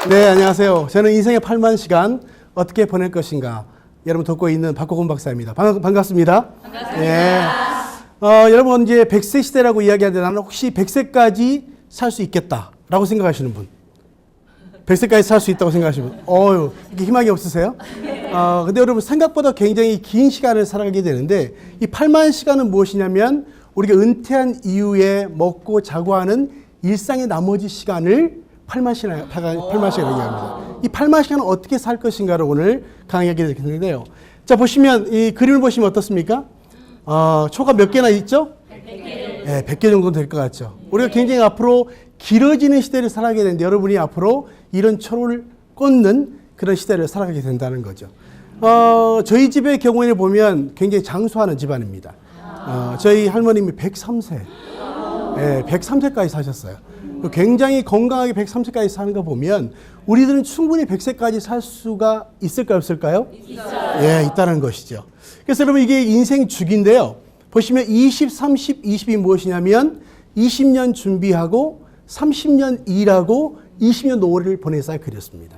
네, 안녕하세요. 저는 인생의 8만 시간 어떻게 보낼 것인가 여러분 돕고 있는 박호건 박사입니다. 반갑습니다. 반갑습니다. 네. 여러분 이제 100세 시대라고 이야기하는데 나는 혹시 100세까지 살 수 있겠다라고 생각하시는 분? 100세까지 살 수 있다고 생각하시는 분? 이렇게 희망이 없으세요? 근데 여러분 생각보다 굉장히 긴 시간을 살아가게 되는데 이 8만 시간은 무엇이냐면 우리가 은퇴한 이후에 먹고 자고 하는 일상의 나머지 시간을 8만 시간이라고 얘기합니다. 이 8만 시간은 어떻게 살 것인가를 오늘 강의하게 되겠는데요. 자, 보시면 이 그림을 보시면 어떻습니까? 초가 몇 개나 있죠? 100개. 네, 100개 정도 될 것 같죠. 우리가 굉장히 앞으로 길어지는 시대를 살아가게 되는데 여러분이 앞으로 이런 초를 꽂는 그런 시대를 살아가게 된다는 거죠. 저희 집의 경우에는 보면 굉장히 장수하는 집안입니다. 저희 할머님이 103세, 103세까지 사셨어요. 굉장히 건강하게 103세까지 사는 거 보면 우리들은 충분히 100세까지 살 수가 있을까요, 없을까요? 있어요. 예, 있다는 것이죠. 그래서 여러분 이게 인생 주기인데요. 보시면 20, 30, 20이 무엇이냐면 20년 준비하고 30년 일하고 20년 노후를 보낸 사이클이었습니다.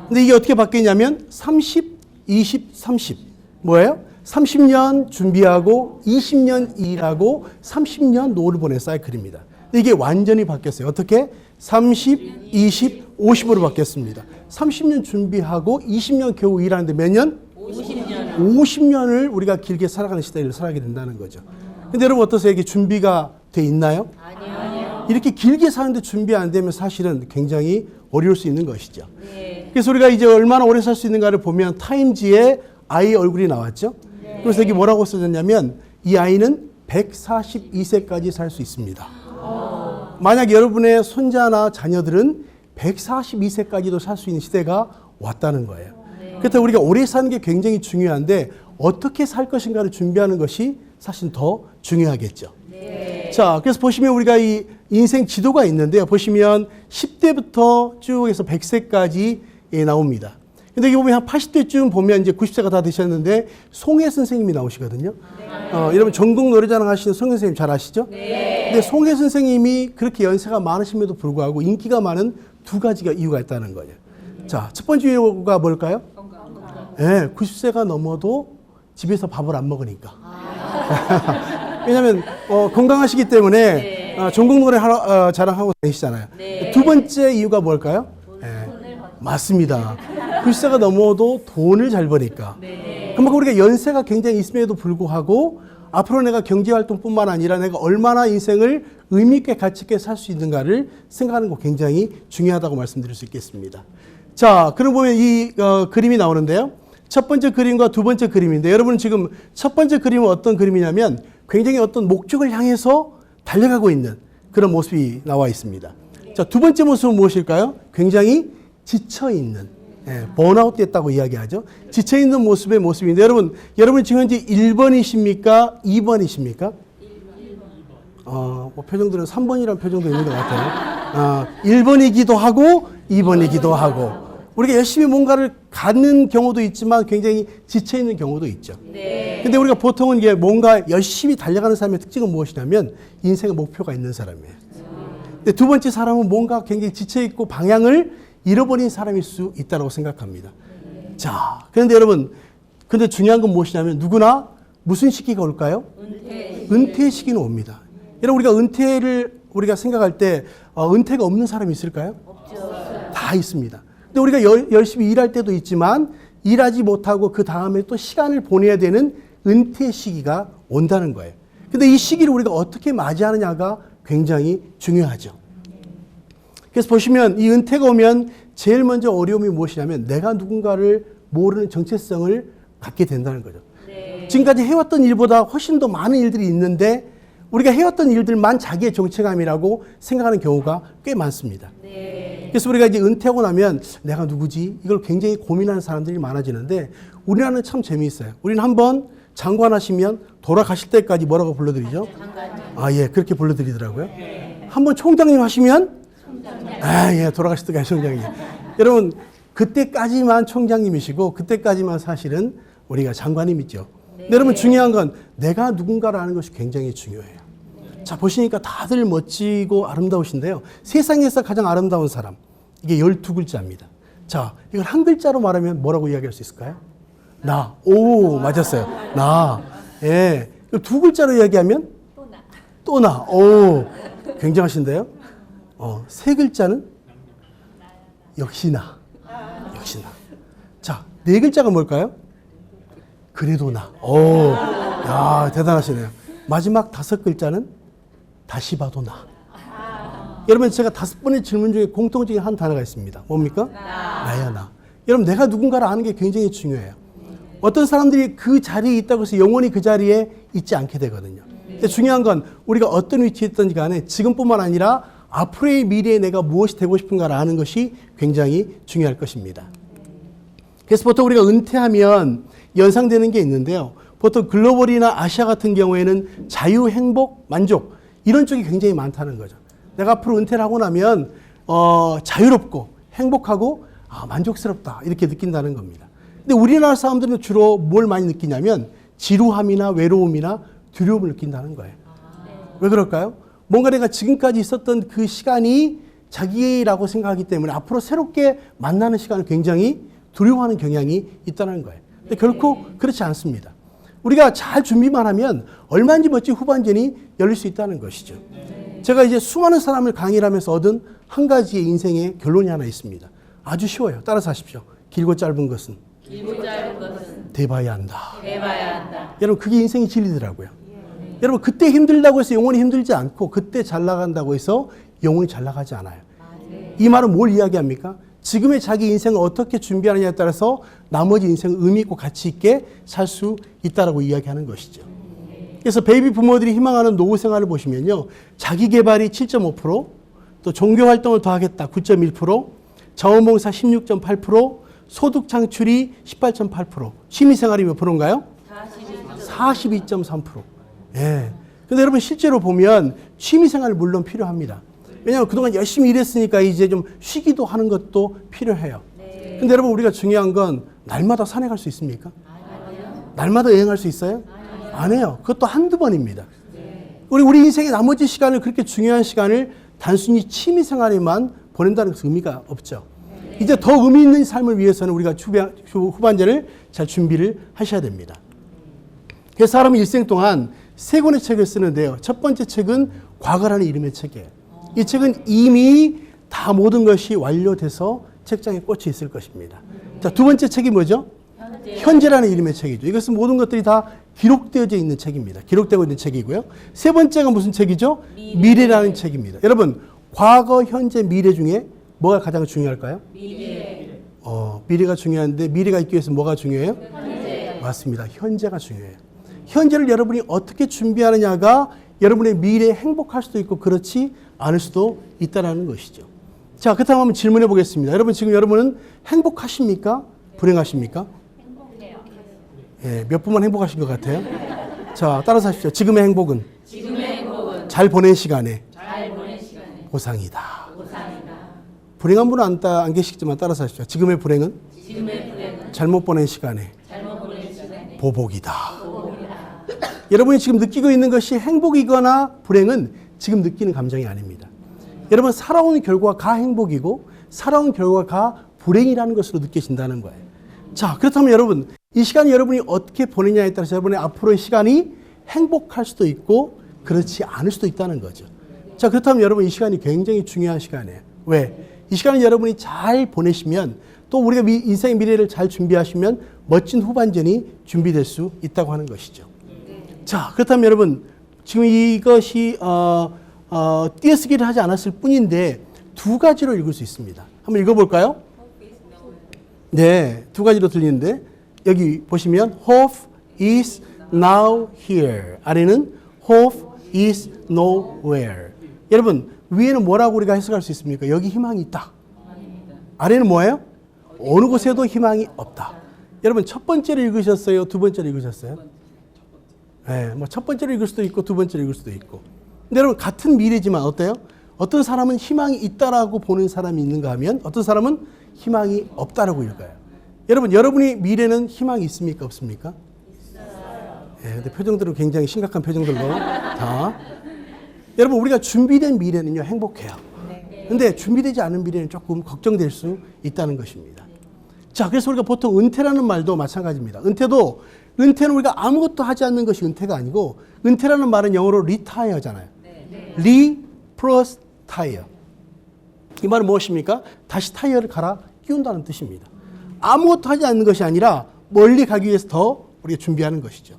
근데 이게 어떻게 바뀌냐면 30, 20, 30 뭐예요? 30년 준비하고 20년 일하고 30년 노후를 보낸 사이클입니다. 근데 이게 완전히 바뀌었어요. 어떻게? 30, 20, 50으로 바뀌었습니다. 30년 준비하고 20년 겨우 일하는데 몇 년? 50년. 50년을 우리가 길게 살아가는 시대를 살아가게 된다는 거죠. 근데 여러분 어떠세요? 이게 준비가 돼 있나요? 아니요. 이렇게 길게 사는데 준비 안 되면 사실은 굉장히 어려울 수 있는 것이죠. 네. 그래서 우리가 이제 얼마나 오래 살 수 있는가를 보면 타임지에 아이 얼굴이 나왔죠. 네. 그래서 여기 뭐라고 써졌냐면 이 아이는 142세까지 살 수 있습니다. 만약 여러분의 손자나 자녀들은 142세까지도 살 수 있는 시대가 왔다는 거예요. 그래서 우리가 오래 사는 게 굉장히 중요한데 어떻게 살 것인가를 준비하는 것이 사실 더 중요하겠죠. 네. 자, 그래서 보시면 우리가 이 인생 지도가 있는데요. 보시면 10대부터 쭉 해서 100세까지 나옵니다. 근데 여기 보면 한 80대쯤 보면 이제 90세가 다 되셨는데 송혜 선생님이 나오시거든요. 여러분 전국 노래자랑 하시는 송혜 선생님 잘 아시죠? 네. 근데 송혜 선생님이 그렇게 연세가 많으심에도 불구하고 인기가 많은 두 가지가 이유가 있다는 거예요. 자, 첫 번째 이유가 뭘까요? 네, 90세가 넘어도 집에서 밥을 안 먹으니까. 왜냐하면 건강하시기 때문에 전국 노래 자랑하고 다니시잖아요. 네. 두 번째 이유가 뭘까요? 맞습니다. 90세가 넘어도 돈을 잘 버니까. 그만큼 우리가 연세가 굉장히 있음에도 불구하고 앞으로 내가 경제활동뿐만 아니라 내가 얼마나 인생을 의미있게 가치있게 살 수 있는가를 생각하는 거 굉장히 중요하다고 말씀드릴 수 있겠습니다. 자, 그럼 보면 이 그림이 나오는데요. 첫 번째 그림과 두 번째 그림인데 여러분 지금 첫 번째 그림은 어떤 그림이냐면 굉장히 어떤 목적을 향해서 달려가고 있는 그런 모습이 나와 있습니다. 자, 두 번째 모습은 무엇일까요? 굉장히 지쳐있는, 번아웃 됐다고 이야기하죠. 지쳐있는 모습의 모습인데 여러분 지금 현재 1번이십니까? 2번이십니까? 1번. 표정들은 3번이라는 표정도 있는 것 같아요. 1번이기도 하고 2번이기도 하고 우리가 열심히 뭔가를 갖는 경우도 있지만 굉장히 지쳐있는 경우도 있죠. 네. 근데 우리가 보통은 이게 뭔가 열심히 달려가는 사람의 특징은 무엇이냐면 인생의 목표가 있는 사람이에요. 근데 두 번째 사람은 뭔가 굉장히 지쳐있고 방향을 잃어버린 사람일 수 있다고 생각합니다. 자, 그런데 여러분, 근데 중요한 건 무엇이냐면 누구나 무슨 시기가 올까요? 은퇴 시기는 옵니다. 여러분, 우리가 은퇴를 우리가 생각할 때 은퇴가 없는 사람이 있을까요? 없죠. 다 있습니다. 근데 우리가 열심히 일할 때도 있지만 일하지 못하고 그 다음에 또 시간을 보내야 되는 은퇴 시기가 온다는 거예요. 근데 이 시기를 우리가 어떻게 맞이하느냐가 굉장히 중요하죠. 그래서 보시면 이 은퇴가 오면 제일 먼저 어려움이 무엇이냐면 내가 누군가를 모르는 정체성을 갖게 된다는 거죠. 네. 지금까지 해왔던 일보다 훨씬 더 많은 일들이 있는데 우리가 해왔던 일들만 자기의 정체감이라고 생각하는 경우가 꽤 많습니다. 네. 그래서 우리가 이제 은퇴하고 나면 내가 누구지? 이걸 굉장히 고민하는 사람들이 많아지는데 우리나라는 참 재미있어요. 우리는 한번 장관하시면 돌아가실 때까지 뭐라고 불러드리죠? 예, 그렇게 불러드리더라고요. 한번 총장님 하시면 예, 돌아가실 때까지 총장님. 여러분, 그때까지만 총장님이시고 그때까지만 사실은 우리가 장관님이죠. 근데 여러분 중요한 건 내가 누군가라는 것이 굉장히 중요해요. 자, 보시니까 다들 멋지고 아름다우신데요. 세상에서 가장 아름다운 사람 이게 12글자입니다. 자, 이걸 한 글자로 말하면 뭐라고 이야기할 수 있을까요? 나. 오, 맞았어요. 나. 예. 두 글자로 이야기하면? 또 나. 오, 굉장하신데요? 세 글자는? 역시 나. 역시 나. 자, 네 글자가 뭘까요? 그래도 나. 오, 야, 대단하시네요. 마지막 다섯 글자는? 다시 봐도 나. 여러분, 제가 5번의 질문 중에 공통적인 한 단어가 있습니다. 뭡니까? 나야, 나. 여러분, 내가 누군가를 아는 게 굉장히 중요해요. 어떤 사람들이 그 자리에 있다고 해서 영원히 그 자리에 있지 않게 되거든요. 근데 중요한 건 우리가 어떤 위치에 있든지 간에 지금뿐만 아니라 앞으로의 미래에 내가 무엇이 되고 싶은가를 아는 것이 굉장히 중요할 것입니다. 그래서 보통 우리가 은퇴하면 연상되는 게 있는데요. 보통 글로벌이나 아시아 같은 경우에는 자유, 행복, 만족 이런 쪽이 굉장히 많다는 거죠. 내가 앞으로 은퇴를 하고 나면 자유롭고 행복하고 만족스럽다 이렇게 느낀다는 겁니다. 근데 우리나라 사람들은 주로 뭘 많이 느끼냐면 지루함이나 외로움이나 두려움을 느낀다는 거예요. 왜 그럴까요? 뭔가 내가 지금까지 있었던 그 시간이 자기라고 생각하기 때문에 앞으로 새롭게 만나는 시간을 굉장히 두려워하는 경향이 있다는 거예요. 근데 결코 그렇지 않습니다. 우리가 잘 준비만 하면 얼마든지 멋진 후반전이 열릴 수 있다는 것이죠. 제가 이제 수많은 사람을 강의를 하면서 얻은 한 가지의 인생의 결론이 하나 있습니다. 아주 쉬워요. 따라서 하십시오. 길고 짧은 것은 돼봐야 한다. 여러분, 그게 인생의 진리더라고요. 여러분, 그때 힘들다고 해서 영원히 힘들지 않고 그때 잘 나간다고 해서 영원히 잘 나가지 않아요. 이 말은 뭘 이야기합니까? 지금의 자기 인생을 어떻게 준비하느냐에 따라서 나머지 인생을 의미 있고 가치 있게 살 수 있다라고 이야기하는 것이죠. 그래서 베이비 부모들이 희망하는 노후 생활을 보시면요. 자기 개발이 7.5%, 또 종교 활동을 더 하겠다 9.1%, 자원봉사 16.8%, 소득 창출이 18.8%, 취미 생활이 몇 프로인가요? 42.3%. 예. 근데 여러분 실제로 보면 취미 생활 물론 필요합니다. 왜냐하면 그동안 열심히 일했으니까 이제 좀 쉬기도 하는 것도 필요해요. 근데 여러분 우리가 중요한 건 날마다 산에 갈 수 있습니까? 날마다 여행할 수 있어요? 안 해요. 그것도 한두 번입니다. 우리 인생의 나머지 시간을 그렇게 중요한 시간을 단순히 취미 생활에만 보낸다는 것은 의미가 없죠. 이제 더 의미 있는 삶을 위해서는 우리가 후반전을 잘 준비를 하셔야 됩니다. 그래서 사람이 일생 동안 3권의 책을 쓰는데요. 첫 번째 책은 과거라는 이름의 책이에요. 이 책은 이미 다 모든 것이 완료돼서 책장에 꽂혀 있을 것입니다. 자, 두 번째 책이 뭐죠? 현재라는 이름의 책이죠. 이것은 모든 것들이 다 기록되어져 있는 책입니다. 기록되고 있는 책이고요. 세 번째가 무슨 책이죠? 미래라는 책입니다. 여러분, 과거, 현재, 미래 중에 뭐가 가장 중요할까요? 미래가 중요한데 미래가 있기 위해서 뭐가 중요해요? 현재. 맞습니다. 현재가 중요해요. 현재를 여러분이 어떻게 준비하느냐가 여러분의 미래에 행복할 수도 있고 그렇지 않을 수도 있다는 것이죠. 자, 그렇다면 한번 질문해 보겠습니다. 여러분 지금 여러분은 행복하십니까? 불행하십니까? 행복해요. 예, 몇 분만 행복하신 것 같아요. 자, 따라서 하십시오. 지금의 행복은 잘 보낸 시간에 보상이다. 불행한 분은 안 계시겠지만 따라서 하십시오. 지금의 불행은 잘못 보낸 시간에 보복이다. 여러분이 지금 느끼고 있는 것이 행복이거나 불행은 지금 느끼는 감정이 아닙니다. 여러분 살아온 결과가 가 행복이고 살아온 결과가 가 불행이라는 것으로 느껴진다는 거예요. 자, 그렇다면 여러분 이 시간 여러분이 어떻게 보내냐에 따라서 여러분의 앞으로의 시간이 행복할 수도 있고 그렇지 않을 수도 있다는 거죠. 자, 그렇다면 여러분 이 시간이 굉장히 중요한 시간이에요. 왜? 이 시간을 여러분이 잘 보내시면 또 우리가 인생의 미래를 잘 준비하시면 멋진 후반전이 준비될 수 있다고 하는 것이죠. 자, 그렇다면 여러분 지금 이것이 띄어쓰기를 하지 않았을 뿐인데 두 가지로 읽을 수 있습니다. 한번 읽어볼까요? 네, 두 가지로 들리는데 여기 보시면 hope is now here. 아래는 hope is nowhere. 여러분 위에는 뭐라고 우리가 해석할 수 있습니까? 여기 희망이 있다. 아래는 뭐예요? 어느 곳에도 희망이 없다. 여러분 첫 번째를 읽으셨어요? 두 번째를 읽으셨어요? 네, 뭐 첫 번째로 읽을 수도 있고 두 번째로 읽을 수도 있고. 근데 여러분 같은 미래지만 어때요? 어떤 사람은 희망이 있다라고 보는 사람이 있는가 하면 어떤 사람은 희망이 없다라고 읽어요. 여러분 여러분의 미래는 희망이 있습니까? 없습니까? 있어요. 네, 근데 표정들은 굉장히 심각한 표정들로 다. 여러분 우리가 준비된 미래는요 행복해요. 근데 준비되지 않은 미래는 조금 걱정될 수 있다는 것입니다. 자, 그래서 우리가 보통 은퇴라는 말도 마찬가지입니다. 은퇴는 우리가 아무것도 하지 않는 것이 은퇴가 아니고, 은퇴라는 말은 영어로 retire잖아요. re plus tire. 이 말은 무엇입니까? 다시 타이어를 갈아 끼운다는 뜻입니다. 아무것도 하지 않는 것이 아니라 멀리 가기 위해서 더 우리가 준비하는 것이죠.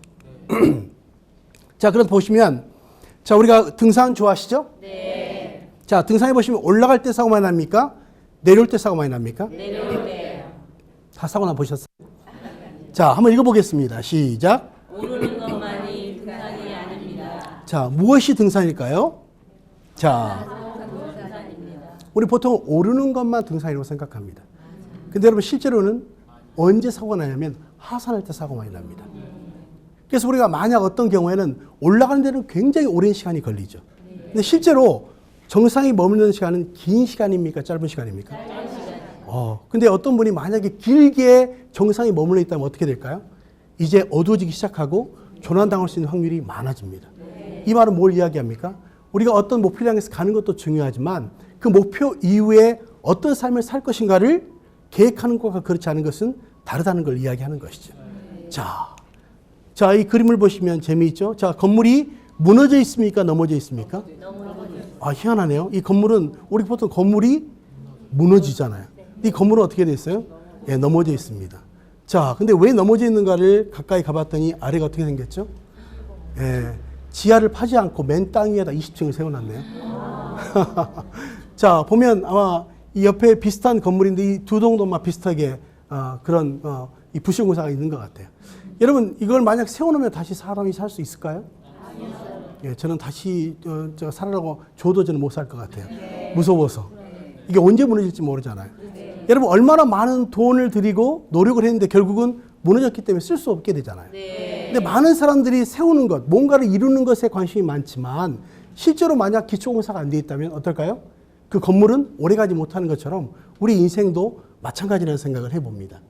자, 그래서 보시면, 자, 우리가 등산 좋아하시죠? 네. 자, 등산해 보시면 올라갈 때 사고 많이 납니까? 내려올 때 사고 많이 납니까? 내려올 때요. 다 사고 나 보셨어요? 자, 한번 읽어보겠습니다. 시작. 오르는 것만이 등산이 아닙니다. 자, 무엇이 등산일까요? 자, 등산입니다. 우리 보통 오르는 것만 등산이라고 생각합니다. 근데 여러분 실제로는 언제 사고가 나냐면 하산할 때 사고 많이 납니다. 그래서 우리가 만약 어떤 경우에는 올라가는 데는 굉장히 오랜 시간이 걸리죠. 근데 실제로 정상에 머무르는 시간은 긴 시간입니까? 짧은 시간입니까? 근데 어떤 분이 만약에 길게 정상에 머물러 있다면 어떻게 될까요? 이제 어두워지기 시작하고 조난당할 수 있는 확률이 많아집니다. 이 말은 뭘 이야기합니까? 우리가 어떤 목표를 향해서 가는 것도 중요하지만 그 목표 이후에 어떤 삶을 살 것인가를 계획하는 것과 그렇지 않은 것은 다르다는 걸 이야기하는 것이죠. 자, 이 그림을 보시면 재미있죠? 자, 건물이 무너져 있습니까? 넘어져 있습니까? 아, 희한하네요. 이 건물은, 우리 보통 건물이 무너지잖아요. 이 건물은 어떻게 됐어요? 예, 넘어져 있습니다. 자, 근데 왜 넘어져 있는가를 가까이 가봤더니 아래가 어떻게 생겼죠? 예, 지하를 파지 않고 맨 땅 위에다 20층을 세워놨네요. 자, 보면 아마 이 옆에 비슷한 건물인데 이 두 동도만 비슷하게 그런 이 부실공사가 있는 것 같아요. 여러분, 이걸 만약 세워놓으면 다시 사람이 살 수 있을까요? 예, 저는 다시 제가 살아라고 줘도 저는 못 살 것 같아요. 무서워서. 이게 언제 무너질지 모르잖아요. 여러분, 얼마나 많은 돈을 들이고 노력을 했는데 결국은 무너졌기 때문에 쓸 수 없게 되잖아요. 근데 많은 사람들이 세우는 것, 뭔가를 이루는 것에 관심이 많지만 실제로 만약 기초공사가 안 돼 있다면 어떨까요? 그 건물은 오래가지 못하는 것처럼 우리 인생도 마찬가지라는 생각을 해봅니다.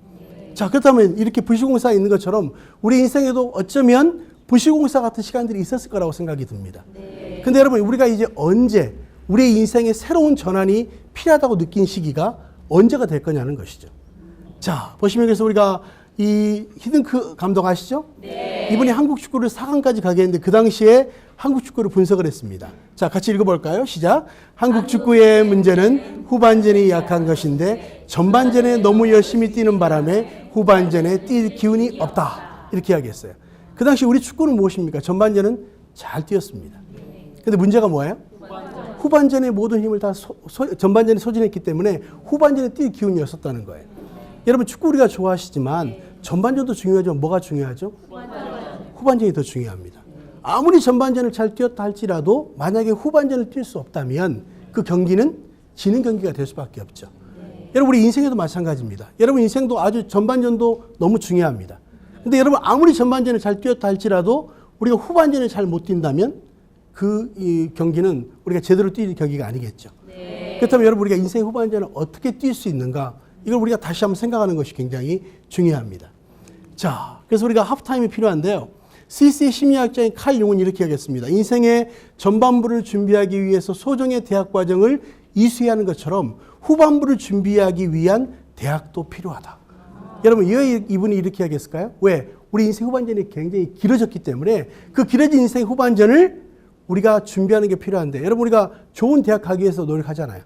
자, 그렇다면 이렇게 부실공사가 있는 것처럼 우리 인생에도 어쩌면 부실공사 같은 시간들이 있었을 거라고 생각이 듭니다. 근데 여러분, 우리가 이제 언제 우리 인생의 새로운 전환이 필요하다고 느낀 시기가 언제가 될 거냐는 것이죠. 자, 보시면 그래서 우리가 이 히든크 감독 아시죠? 네. 이분이 한국 축구를 4강까지 가게 했는데 그 당시에 한국 축구를 분석을 했습니다. 자, 같이 읽어볼까요? 시작. 한국 축구의 문제는 후반전이 약한 것인데 전반전에 너무 열심히 뛰는 바람에 후반전에 뛸 기운이 없다. 이렇게 이야기했어요. 그 당시 우리 축구는 무엇입니까? 전반전은 잘 뛰었습니다. 근데 문제가 뭐예요? 후반전에 모든 힘을 다 전반전에 소진했기 때문에 후반전에 뛸 기운이 없었다는 거예요. 여러분, 축구 우리가 좋아하시지만 전반전도 중요하지만 뭐가 중요하죠? 후반전이 더 중요합니다. 아무리 전반전을 잘 뛰었다 할지라도 만약에 후반전을 뛸 수 없다면 그 경기는 지는 경기가 될 수밖에 없죠. 여러분, 우리 인생에도 마찬가지입니다. 여러분, 인생도 아주 전반전도 너무 중요합니다. 근데 여러분, 아무리 전반전을 잘 뛰었다 할지라도 우리가 후반전을 잘 못 뛴다면 이 경기는 우리가 제대로 뛸 경기가 아니겠죠. 그렇다면 여러분, 우리가 인생 후반전을 어떻게 뛸 수 있는가, 이걸 우리가 다시 한번 생각하는 것이 굉장히 중요합니다. 자, 그래서 우리가 하프타임이 필요한데요. 스위스의 심리학자인 칼 융은 이렇게 하겠습니다. 인생의 전반부를 준비하기 위해서 소정의 대학 과정을 이수해야 하는 것처럼 후반부를 준비하기 위한 대학도 필요하다. 여러분, 왜 이분이 이렇게 하겠을까요? 왜? 우리 인생 후반전이 굉장히 길어졌기 때문에 그 길어진 인생 후반전을 우리가 준비하는 게 필요한데, 여러분, 우리가 좋은 대학 가기 위해서 노력하잖아요.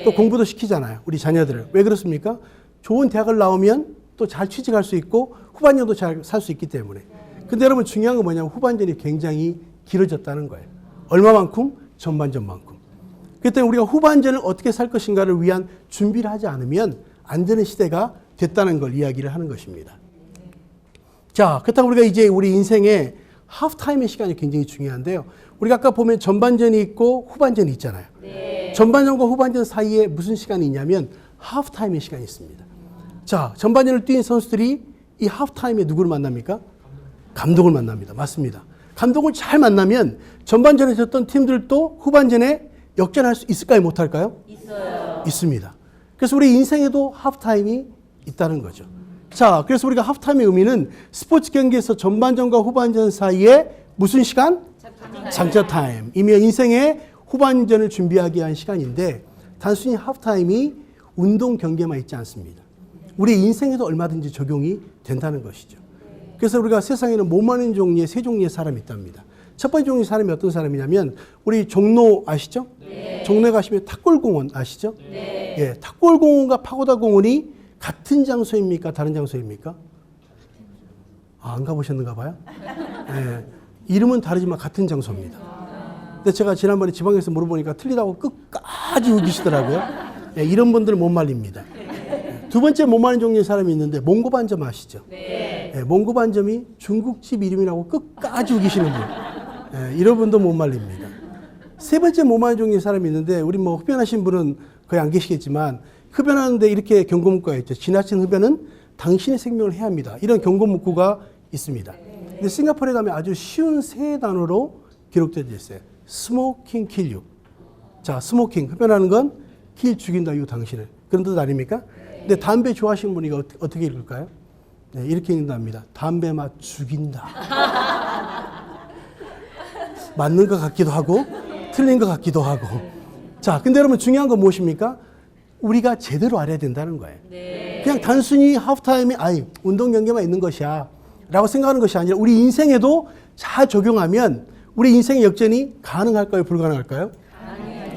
또 공부도 시키잖아요. 우리 자녀들을. 왜 그렇습니까? 좋은 대학을 나오면 또 잘 취직할 수 있고 후반전도 잘 살 수 있기 때문에. 근데 여러분, 중요한 건 뭐냐면 후반전이 굉장히 길어졌다는 거예요. 얼마만큼? 전반전만큼. 그렇기 때문에 우리가 후반전을 어떻게 살 것인가를 위한 준비를 하지 않으면 안 되는 시대가 됐다는 걸 이야기를 하는 것입니다. 자, 그렇다고 우리가 이제 우리 인생의 하프타임의 시간이 굉장히 중요한데요. 우리가 아까 보면 전반전이 있고 후반전이 있잖아요. 전반전과 후반전 사이에 무슨 시간이 있냐면 하프타임의 시간이 있습니다. 자, 전반전을 뛴 선수들이 이 하프타임에 누구를 만납니까? 감독을 만납니다. 맞습니다. 감독을 잘 만나면 전반전에 졌던 팀들도 후반전에 역전할 수 있을까요? 못할까요? 있어요. 있습니다. 그래서 우리 인생에도 하프타임이 있다는 거죠. 자, 그래서 우리가 하프타임의 의미는 스포츠 경기에서 전반전과 후반전 사이에 무슨 시간? 장차 타임. 이미 인생의 후반전을 준비하기 위한 시간인데, 단순히 하프타임이 운동 경기에만 있지 않습니다. 우리 인생에도 얼마든지 적용이 된다는 것이죠. 그래서 우리가 세상에는 못 많은 종류의 세 종류의 사람이 있답니다. 첫 번째 종류의 사람이 어떤 사람이냐면 우리 종로 아시죠? 네. 종로에 가시면 탁골공원 아시죠? 네. 예, 탁골공원과 파고다공원이 같은 장소입니까? 다른 장소입니까? 안 가보셨는가 봐요? 예, 이름은 다르지만 같은 장소입니다. 근데 제가 지난번에 지방에서 물어보니까 틀리다고 끝까지 우기시더라고요. 예, 이런 분들은 못 말립니다. 두 번째 못 말리는 종류의 사람이 있는데 몽고반점 아시죠? 네. 예, 몽고반점이 중국집 이름이라고 끝까지 우기시는 분. 예, 이런 분도 못 말립니다. 세 번째 못 말리는 종류의 사람이 있는데 우리 뭐 흡연하신 분은 거의 안 계시겠지만 흡연하는데 이렇게 경고문구가 있죠. 지나친 흡연은 당신의 생명을 해합니다. 이런 경고문구가 있습니다. 근데 싱가포르에 가면 아주 쉬운 세 단어로 기록되어 있어요. 스모킹 kill you. 자, 스모킹 흡연하는 건 kill 죽인다 유 당신을. 그런 뜻 아닙니까? 근데 담배 좋아하시는 분이 어떻게 읽을까요? 네, 이렇게 읽는답니다. 담배 맛 죽인다. 맞는 것 같기도 하고 틀린 것 같기도 하고. 자, 근데 여러분 중요한 건 무엇입니까? 우리가 제대로 알아야 된다는 거예요. 네. 그냥 단순히 하프타임에 운동 경기만 있는 것이야 라고 생각하는 것이 아니라 우리 인생에도 잘 적용하면 우리 인생의 역전이 가능할까요? 불가능할까요?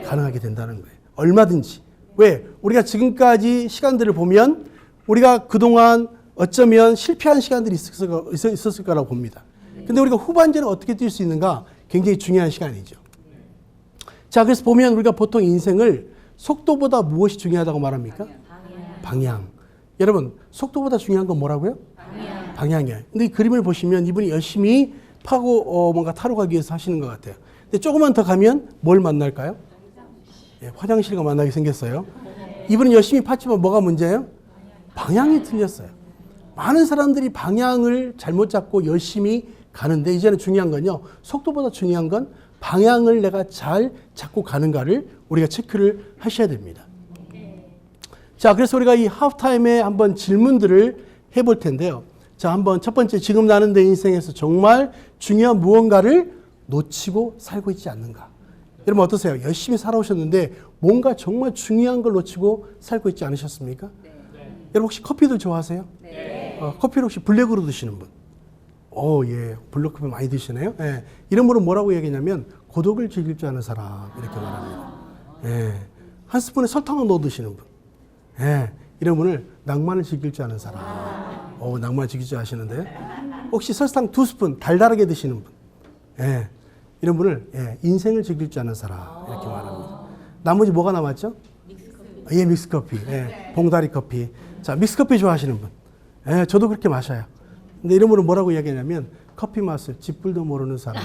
가능하게 된다는 거예요. 얼마든지. 왜? 우리가 지금까지 시간들을 보면 우리가 그동안 어쩌면 실패한 시간들이 있었을 거라고 봅니다. 근데 우리가 후반전에 어떻게 뛸 수 있는가? 굉장히 중요한 시간이죠. 자, 그래서 보면 우리가 보통 인생을 속도보다 무엇이 중요하다고 말합니까? 방향. 여러분, 속도보다 중요한 건 뭐라고요? 방향이에요. 근데 이 그림을 보시면 이분이 열심히 뭔가 타러 가기 위해서 하시는 것 같아요. 근데 조금만 더 가면 뭘 만날까요? 예, 화장실과 만나게 생겼어요. 이분은 열심히 팠지만 뭐가 문제예요? 방향이 틀렸어요. 많은 사람들이 방향을 잘못 잡고 열심히 가는데 이제는 중요한 건요. 속도보다 중요한 건 방향을 내가 잘 잡고 가는가를 우리가 체크를 하셔야 됩니다. 자, 그래서 우리가 이 하프타임에 한번 질문들을 해볼 텐데요. 자, 한번 첫 번째, 지금 나는 내 인생에서 정말 중요한 무언가를 놓치고 살고 있지 않는가? 여러분 어떠세요? 열심히 살아오셨는데 뭔가 정말 중요한 걸 놓치고 살고 있지 않으셨습니까? 네. 여러분 혹시 커피들 좋아하세요? 네. 커피를 혹시 블랙으로 드시는 분? 예, 블랙커피 많이 드시네요. 예, 이런 분은 뭐라고 얘기하냐면 고독을 즐길 줄 아는 사람 이렇게 말합니다. 예, 한 스푼에 설탕을 넣어 드시는 분. 예, 이런 분을 낭만을 즐길 줄 아는 사람. 낭만을 즐길 줄 아시는데 혹시 설탕 2스푼 달달하게 드시는 분. 예, 이런 분을 인생을 즐길 줄 아는 사람 이렇게 말합니다. 나머지 뭐가 남았죠? 믹스커피. 예, 믹스커피. 예, 봉다리 커피. 자, 믹스커피 좋아하시는 분. 예, 저도 그렇게 마셔요. 근데 이런 분은 뭐라고 이야기하냐면 커피 맛을 쥐뿔도 모르는 사람.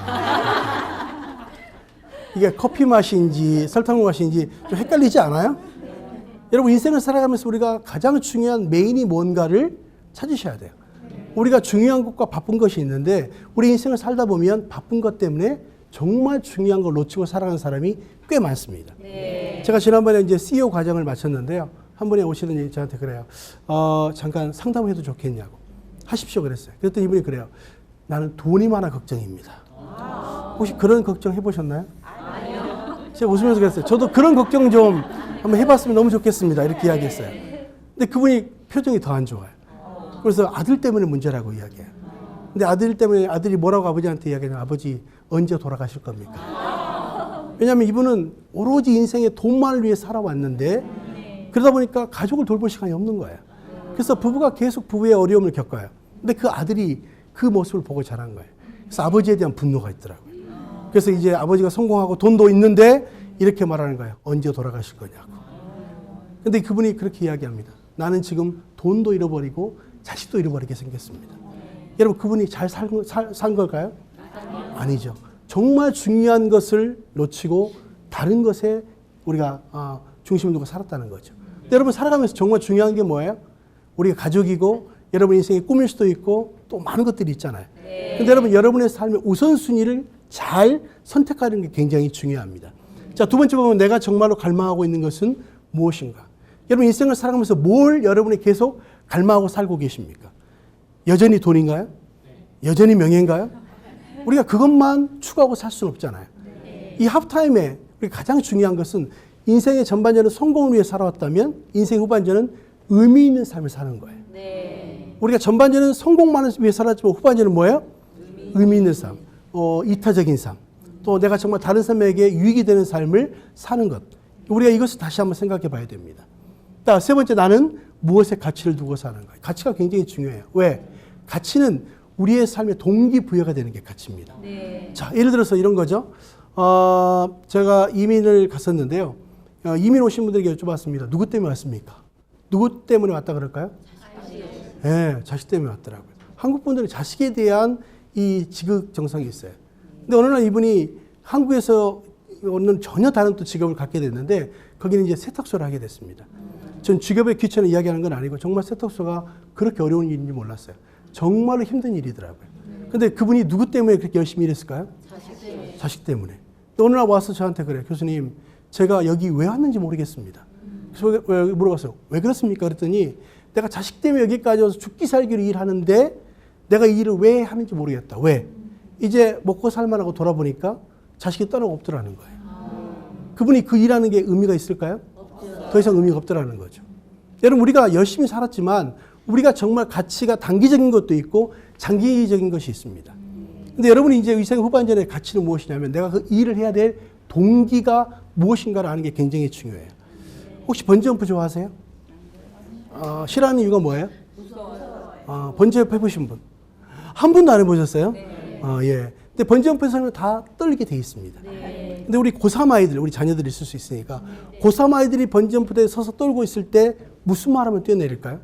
이게 커피 맛인지 설탕 맛인지 좀 헷갈리지 않아요? 여러분 인생을 살아가면서 우리가 가장 중요한 메인이 뭔가를 찾으셔야 돼요. 우리가 중요한 것과 바쁜 것이 있는데 우리 인생을 살다 보면 바쁜 것 때문에 정말 중요한 걸 놓치고 살아가는 사람이 꽤 많습니다. 네. 제가 지난번에 이제 CEO 과정을 마쳤는데요. 한 분이 오시더니 저한테 그래요. 잠깐 상담해도 좋겠냐고. 하십시오 그랬어요. 그랬더니 이분이 그래요. 나는 돈이 많아 걱정입니다. 혹시 그런 걱정 해보셨나요? 아니요. 제가 웃으면서 그랬어요. 저도 그런 걱정 좀 한번 해봤으면 너무 좋겠습니다. 이렇게 이야기했어요. 근데 그분이 표정이 더 안 좋아요. 그래서 아들 때문에 문제라고 이야기해요. 근데 아들 때문에 아들이 뭐라고 아버지한테 이야기하냐면 아버지 언제 돌아가실 겁니까? 왜냐하면 이분은 오로지 인생의 돈만을 위해 살아왔는데 그러다 보니까 가족을 돌볼 시간이 없는 거예요. 그래서 부부가 계속 부부의 어려움을 겪어요. 근데 그 아들이 그 모습을 보고 자란 거예요. 그래서 아버지에 대한 분노가 있더라고요. 그래서 이제 아버지가 성공하고 돈도 있는데 이렇게 말하는 거예요. 언제 돌아가실 거냐고. 근데 그분이 그렇게 이야기합니다. 나는 지금 돈도 잃어버리고 자식도 잃어버리게 생겼습니다. 여러분 그분이 잘 산 걸까요? 아니죠. 정말 중요한 것을 놓치고 다른 것에 우리가 중심을 두고 살았다는 거죠. 근데 여러분 살아가면서 정말 중요한 게 뭐예요? 우리가 가족이고 여러분 인생의 꿈일 수도 있고 또 많은 것들이 있잖아요. 근데 여러분 여러분의 삶의 우선순위를 잘 선택하는 게 굉장히 중요합니다. 자, 두 번째 보면 내가 정말로 갈망하고 있는 것은 무엇인가? 여러분 인생을 살아가면서 뭘 여러분이 계속 갈망하고 살고 계십니까? 여전히 돈인가요? 여전히 명예인가요? 우리가 그것만 추구하고 살 수는 없잖아요. 이 하프타임에 우리 가장 중요한 것은 인생의 전반전은 성공을 위해 살아왔다면 인생 후반전은 의미 있는 삶을 사는 거예요. 네. 우리가 전반전은 성공만을 위해 살았지만 후반전은 뭐예요? 의미 있는 삶, 이타적인 삶, 또 내가 정말 다른 사람에게 유익이 되는 삶을 사는 것. 우리가 이것을 다시 한번 생각해 봐야 됩니다. 세 번째, 나는 무엇에 가치를 두고 사는 거예요. 가치가 굉장히 중요해요. 왜? 가치는 우리의 삶의 동기부여가 되는 게 가치입니다. 네. 자, 예를 들어서 이런 거죠. 제가 이민을 갔었는데요. 이민 오신 분들에게 여쭤봤습니다. 누구 때문에 왔습니까? 누구 때문에 왔다 그럴까요? 네, 자식 때문에 왔더라고요. 한국 분들은 자식에 대한 이 지극정성이 있어요. 근데 어느 날 이분이 한국에서 오는 전혀 다른 또 직업을 갖게 됐는데 거기는 이제 세탁소를 하게 됐습니다. 전 직업의 귀천을 이야기하는 건 아니고 정말 세탁소가 그렇게 어려운 일인지 몰랐어요. 정말로 힘든 일이더라고요. 근데 그분이 누구 때문에 그렇게 열심히 일했을까요? 자식 때문에. 또 어느 날 와서 저한테 그래요. 교수님, 제가 여기 왜 왔는지 모르겠습니다. 그래서 왜 물어봤어요. 왜 그렇습니까? 그랬더니 내가 자식 때문에 여기까지 와서 죽기 살기로 일하는데 내가 이 일을 왜 하는지 모르겠다. 왜? 이제 먹고 살만하고 돌아보니까 자식이 떠나고 없더라는 거예요. 그분이 그 일하는 게 의미가 있을까요? 더 이상 의미가 없더라는 거죠. 여러분, 우리가 열심히 살았지만 우리가 정말 가치가 단기적인 것도 있고 장기적인 것이 있습니다. 근데 여러분이 이제 인생 후반전의 가치는 무엇이냐면 내가 그 일을 해야 될 동기가 무엇인가를 아는 게 굉장히 중요해요. 혹시 번지점프 좋아하세요? 싫어하는 이유가 뭐예요? 번지점프 해보신 분? 한 번도 안 해보셨어요? 예. 근데 번지점프에서는 다 떨리게 돼 있습니다. 근데 우리 고3 아이들, 우리 자녀들이 있을 수 있으니까 고3 아이들이 번지점프대에 서서 떨고 있을 때 무슨 말하면 뛰어내릴까요?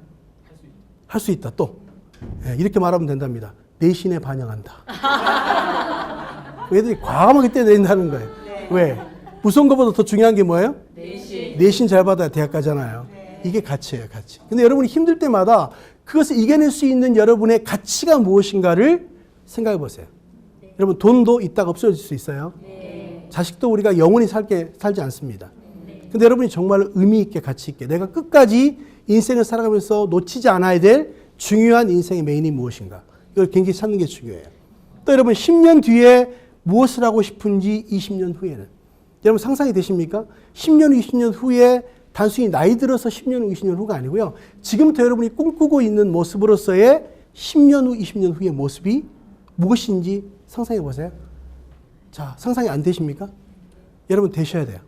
할 수 있다. 또 예, 이렇게 말하면 된답니다. 내신에 반영한다. 애들이 과감하게 뛰어내린다는 거예요. 왜? 무서운 것보다 더 중요한 게 뭐예요? 내신 잘 받아야 대학 가잖아요. 이게 가치예요, 가치. 근데 여러분이 힘들 때마다 그것을 이겨낼 수 있는 여러분의 가치가 무엇인가를 생각해 보세요. 여러분, 돈도 있다가 없어질 수 있어요. 자식도 우리가 영원히 살지 않습니다. 근데 여러분이 정말 의미 있게, 가치 있게 내가 끝까지 인생을 살아가면서 놓치지 않아야 될 중요한 인생의 메인이 무엇인가. 이걸 굉장히 찾는 게 중요해요. 또 여러분, 10년 뒤에 무엇을 하고 싶은지 20년 후에는. 여러분 상상이 되십니까? 10년 후, 20년 후에 단순히 나이 들어서 10년 후, 20년 후가 아니고요. 지금부터 여러분이 꿈꾸고 있는 모습으로서의 10년 후, 20년 후의 모습이 무엇인지 상상해 보세요. 자, 상상이 안 되십니까? 여러분 되셔야 돼요.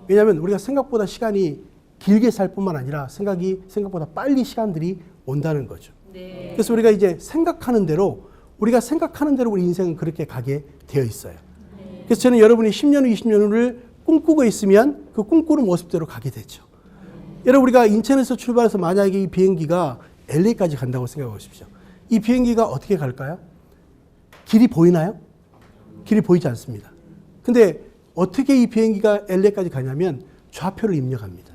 왜냐하면 우리가 생각보다 시간이 길게 살 뿐만 아니라 생각보다 빨리 시간들이 온다는 거죠. 그래서 우리가 이제 생각하는 대로 우리 인생은 그렇게 가게 되어 있어요. 그래서 저는 여러분이 10년 후, 20년 후를 꿈꾸고 있으면 그 꿈꾸는 모습대로 가게 되죠. 여러분, 우리가 인천에서 출발해서 만약에 이 비행기가 LA까지 간다고 생각해 보십시오. 이 비행기가 어떻게 갈까요? 길이 보이나요? 길이 보이지 않습니다. 근데 어떻게 이 비행기가 LA까지 가냐면 좌표를 입력합니다.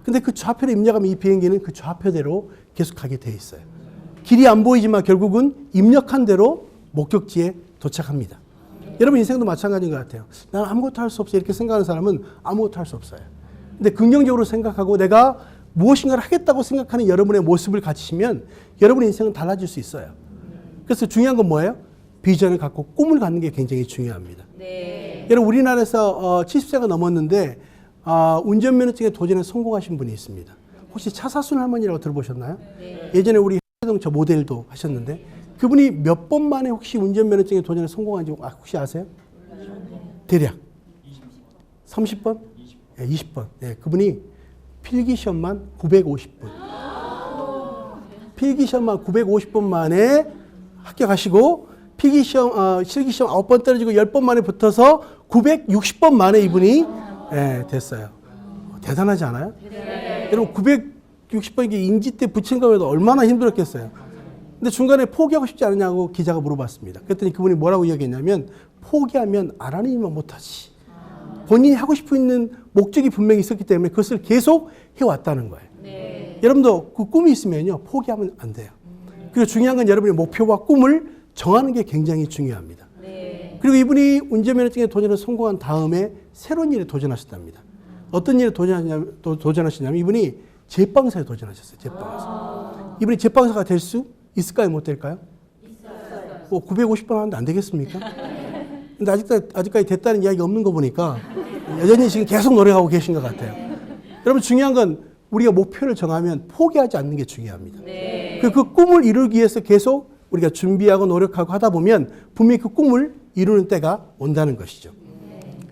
근데 그 좌표를 입력하면 이 비행기는 그 좌표대로 계속 가게 돼 있어요. 길이 안 보이지만 결국은 입력한 대로 목적지에 도착합니다. 여러분 인생도 마찬가지인 것 같아요. 나는 아무것도 할 수 없어 이렇게 생각하는 사람은 아무것도 할 수 없어요. 근데 긍정적으로 생각하고 내가 무엇인가를 하겠다고 생각하는 여러분의 모습을 가지시면 여러분의 인생은 달라질 수 있어요. 그래서 중요한 건 뭐예요? 비전을 갖고 꿈을 갖는 게 굉장히 중요합니다. 여러분, 우리나라에서 70세가 넘었는데 운전면허증에 도전에 성공하신 분이 있습니다. 혹시 차사순 할머니라고 들어보셨나요? 예전에 우리 자동차 모델도 하셨는데 그분이 몇 번 만에 혹시 운전면허증에 도전에 성공한지 혹시 아세요? 대략 30번? 20번. 네, 그분이 필기시험만 950번. 필기시험만 950번 만에 합격하시고 필기시험, 실기시험 9번 떨어지고 10번 만에 붙어서 960번 만에 이분이 됐어요. 대단하지 않아요? 여러분 960번 이게 인지 때 붙인 거에도 얼마나 힘들었겠어요. 근데 중간에 포기하고 싶지 않느냐고 기자가 물어봤습니다. 그랬더니 그분이 뭐라고 이야기했냐면 포기하면 안 하는 일만 못하지. 본인이 하고 싶어 있는 목적이 분명히 있었기 때문에 그것을 계속 해왔다는 거예요. 여러분도 그 꿈이 있으면요 포기하면 안 돼요. 그리고 중요한 건 여러분의 목표와 꿈을 정하는 게 굉장히 중요합니다. 그리고 이분이 운전면허증에 도전에 성공한 다음에 새로운 일에 도전하셨답니다. 어떤 일에 도전하시냐면 이분이 제빵사에 도전하셨어요. 제빵사. 이분이 제빵사가 될 수 있을까요? 못 될까요? 있어요. 뭐 950번 하는데 안 되겠습니까? 근데 아직까지 됐다는 이야기가 없는 거 보니까 여전히 지금 계속 노력하고 계신 것 같아요. 여러분 중요한 건 우리가 목표를 정하면 포기하지 않는 게 중요합니다. 그 꿈을 이루기 위해서 계속 우리가 준비하고 노력하고 하다 보면 분명히 그 꿈을 이루는 때가 온다는 것이죠.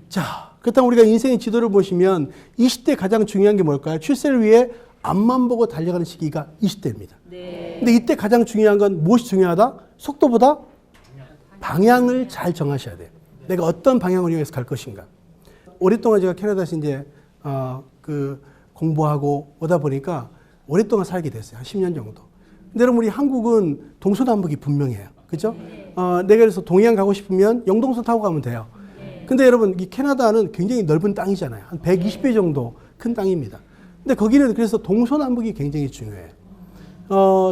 자, 그렇다면 우리가 인생의 지도를 보시면 20대 가장 중요한 게 뭘까요? 출세를 위해 앞만 보고 달려가는 시기가 20대입니다. 근데 이때 가장 중요한 건 무엇이 중요하다? 속도보다 방향을 잘 정하셔야 돼요. 내가 어떤 방향을 이용해서 갈 것인가. 오랫동안 제가 캐나다에서 이제 공부하고 오다 보니까 오랫동안 살게 됐어요. 한 10년 정도. 근데 여러분 우리 한국은 동서남북이 분명해요. 그죠? 내가 그래서 동해안 가고 싶으면 영동선 타고 가면 돼요. 근데 여러분 이 캐나다는 굉장히 넓은 땅이잖아요. 한 120배 정도 큰 땅입니다. 근데 거기는 그래서 동서남북이 굉장히 중요해요.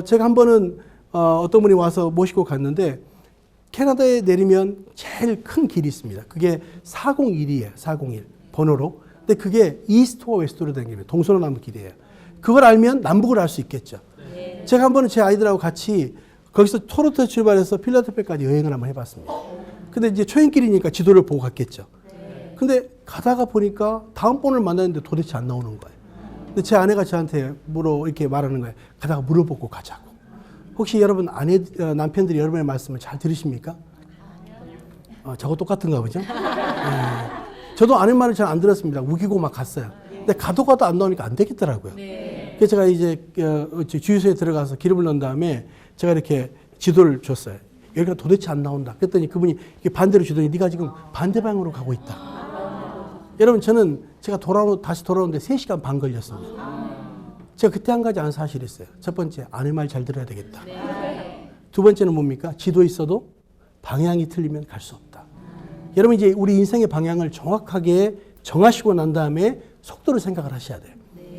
제가 한 번은 어떤 분이 와서 모시고 갔는데 캐나다에 내리면 제일 큰 길이 있습니다. 그게 401이에요. 401 번호로. 근데 그게 이스트와 웨스트로 다니는 동서남북 길이에요. 그걸 알면 남북을 알 수 있겠죠. 제가 한 번은 제 아이들하고 같이 거기서 토론토 출발해서 필라델피아까지 여행을 한번 해봤습니다. 근데 이제 초행길이니까 지도를 보고 갔겠죠. 근데 가다가 보니까 다음번을 만났는데 도대체 안 나오는 거예요. 근데 제 아내가 저한테 이렇게 말하는 거예요. 가다가 물어보고 가자고. 혹시 여러분 남편들이 여러분의 말씀을 잘 들으십니까? 저거 똑같은가 보죠? 네. 저도 아내 말을 잘 안 들었습니다. 우기고 막 갔어요. 근데 가도 안 나오니까 안 되겠더라고요. 그래서 제가 이제 주유소에 들어가서 기름을 넣은 다음에 제가 이렇게 지도를 줬어요. 여기가 도대체 안 나온다. 그랬더니 그분이 반대로 주더니 네가 지금 반대 방향으로 가고 있다. 여러분 저는 제가 다시 돌아오는데 3시간 반 걸렸습니다. 제가 그때 한 가지 아는 사실이 있어요. 첫 번째, 아내 말 잘 들어야 되겠다. 두 번째는 뭡니까? 지도 있어도 방향이 틀리면 갈 수 없다. 여러분 이제 우리 인생의 방향을 정확하게 정하시고 난 다음에 속도를 생각을 하셔야 돼요.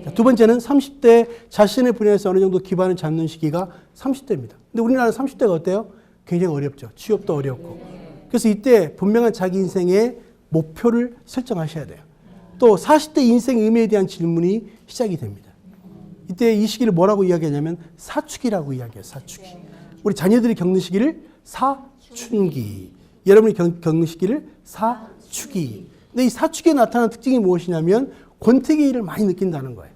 자, 두 번째는 30대 자신의 분야에서 어느 정도 기반을 잡는 시기가 30대입니다. 근데 우리나라 30대가 어때요? 굉장히 어렵죠. 취업도 어렵고. 그래서 이때 분명한 자기 인생의 목표를 설정하셔야 돼요. 또 40대 인생 의미에 대한 질문이 시작이 됩니다. 이때 이 시기를 뭐라고 이야기하냐면 사춘기라고 이야기해요. 사춘기. 우리 자녀들이 겪는 시기를 사춘기. 여러분이 겪는 시기를 사축이. 근데 이 사축에 나타나는 특징이 무엇이냐면 권태기를 많이 느낀다는 거예요.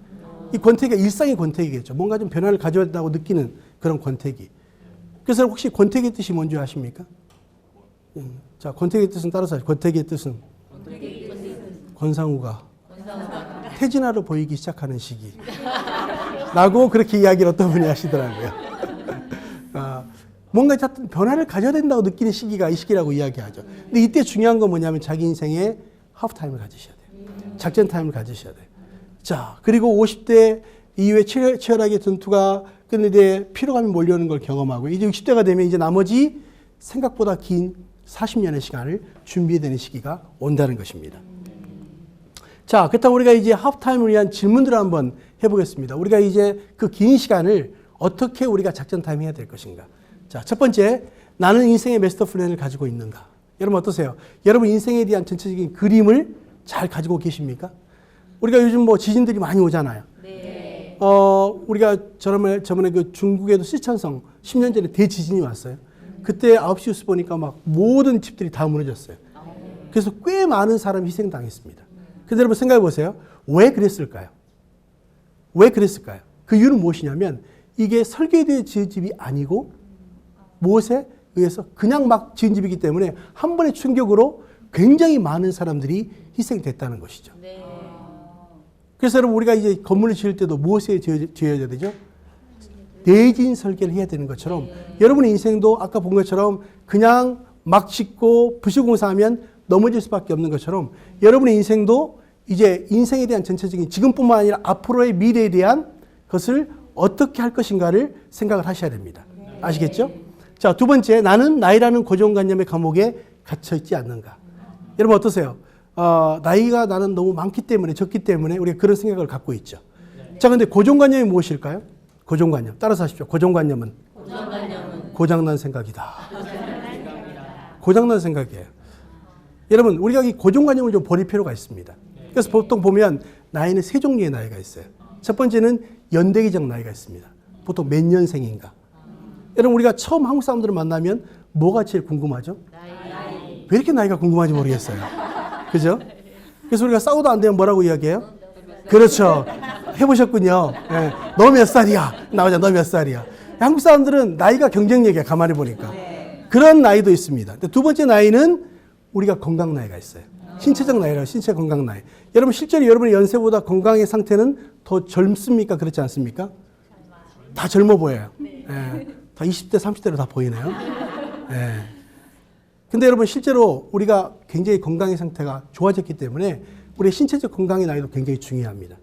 이 권태기가 일상의 권태기겠죠. 뭔가 좀 변화를 가져야 된다고 느끼는 그런 권태기. 그래서 혹시 권태기의 뜻이 뭔지 아십니까? 자, 권태기의 뜻은 따라서 하죠. 권태기의 뜻은 권상우가 태진아로 보이기 시작하는 시기. 라고 그렇게 이야기를 어떤 분이 하시더라고요. 뭔가 변화를 가져야 된다고 느끼는 시기가 이 시기라고 이야기하죠. 근데 이때 중요한 건 뭐냐면 자기 인생에 하프타임을 가지셔야 돼요. 작전 타임을 가지셔야 돼요. 자, 그리고 50대 이후에 치열하게 전투가 끝내되 피로감이 몰려오는 걸 경험하고 이제 60대가 되면 이제 나머지 생각보다 긴 40년의 시간을 준비해야 되는 시기가 온다는 것입니다. 자, 그렇다면 우리가 이제 하프타임을 위한 질문들을 한번 해보겠습니다. 우리가 이제 그 긴 시간을 어떻게 우리가 작전 타임 해야 될 것인가. 자, 첫 번째, 나는 인생의 마스터 플랜을 가지고 있는가? 여러분 어떠세요? 여러분 인생에 대한 전체적인 그림을 잘 가지고 계십니까? 우리가 요즘 지진들이 많이 오잖아요. 네. 우리가 저번에 그 중국에도 시천성 10년 전에 대지진이 왔어요. 그때 9시 뉴스 보니까 막 모든 집들이 다 무너졌어요. 그래서 꽤 많은 사람이 희생당했습니다. 근데 여러분 생각해 보세요. 왜 그랬을까요? 왜 그랬을까요? 그 이유는 무엇이냐면 이게 설계되어 지은 집이 아니고 무엇에 의해서 그냥 막 지은 집이기 때문에 한 번의 충격으로 굉장히 많은 사람들이 희생됐다는 것이죠. 네. 그래서 여러분 우리가 이제 건물을 지을 때도 무엇에 지어야 되죠? 내진 설계를 해야 되는 것처럼 여러분의 인생도 아까 본 것처럼 그냥 막 짓고 부실공사하면 넘어질 수밖에 없는 것처럼 여러분의 인생도 이제 인생에 대한 전체적인 지금뿐만 아니라 앞으로의 미래에 대한 것을 어떻게 할 것인가를 생각을 하셔야 됩니다. 아시겠죠? 자, 두 번째, 나는 나이라는 고정관념의 감옥에 갇혀있지 않는가. 여러분 어떠세요? 나이가 나는 너무 많기 때문에 적기 때문에 우리가 그런 생각을 갖고 있죠. 자, 근데 고정관념이 무엇일까요? 고정관념. 따라서 하십시오. 고정관념은 고장난 생각이다. 고장난 생각이에요. 여러분, 우리가 이 고정관념을 좀 버릴 필요가 있습니다. 그래서 보통 보면 나이는 세 종류의 나이가 있어요. 첫 번째는 연대기적 나이가 있습니다. 보통 몇 년생인가. 여러분, 우리가 처음 한국 사람들을 만나면 뭐가 제일 궁금하죠? 왜 이렇게 나이가 궁금한지 모르겠어요. 그죠? 그래서 우리가 싸워도 안 되면 뭐라고 이야기해요? 그렇죠. 해보셨군요. 예. 너 몇 살이야? 나오자, 너 몇 살이야? 한국 사람들은 나이가 경쟁력이야, 가만히 보니까. 그런 나이도 있습니다. 근데 두 번째 나이는 우리가 건강 나이가 있어요. 신체적 나이라고, 신체 건강 나이. 여러분, 실제로 여러분의 연세보다 건강의 상태는 더 젊습니까? 그렇지 않습니까? 다 젊어 보여요. 예. 다 20대, 30대로 다 보이네요. 예. 근데 여러분, 실제로 우리가 굉장히 건강의 상태가 좋아졌기 때문에 우리의 신체적 건강의 나이도 굉장히 중요합니다.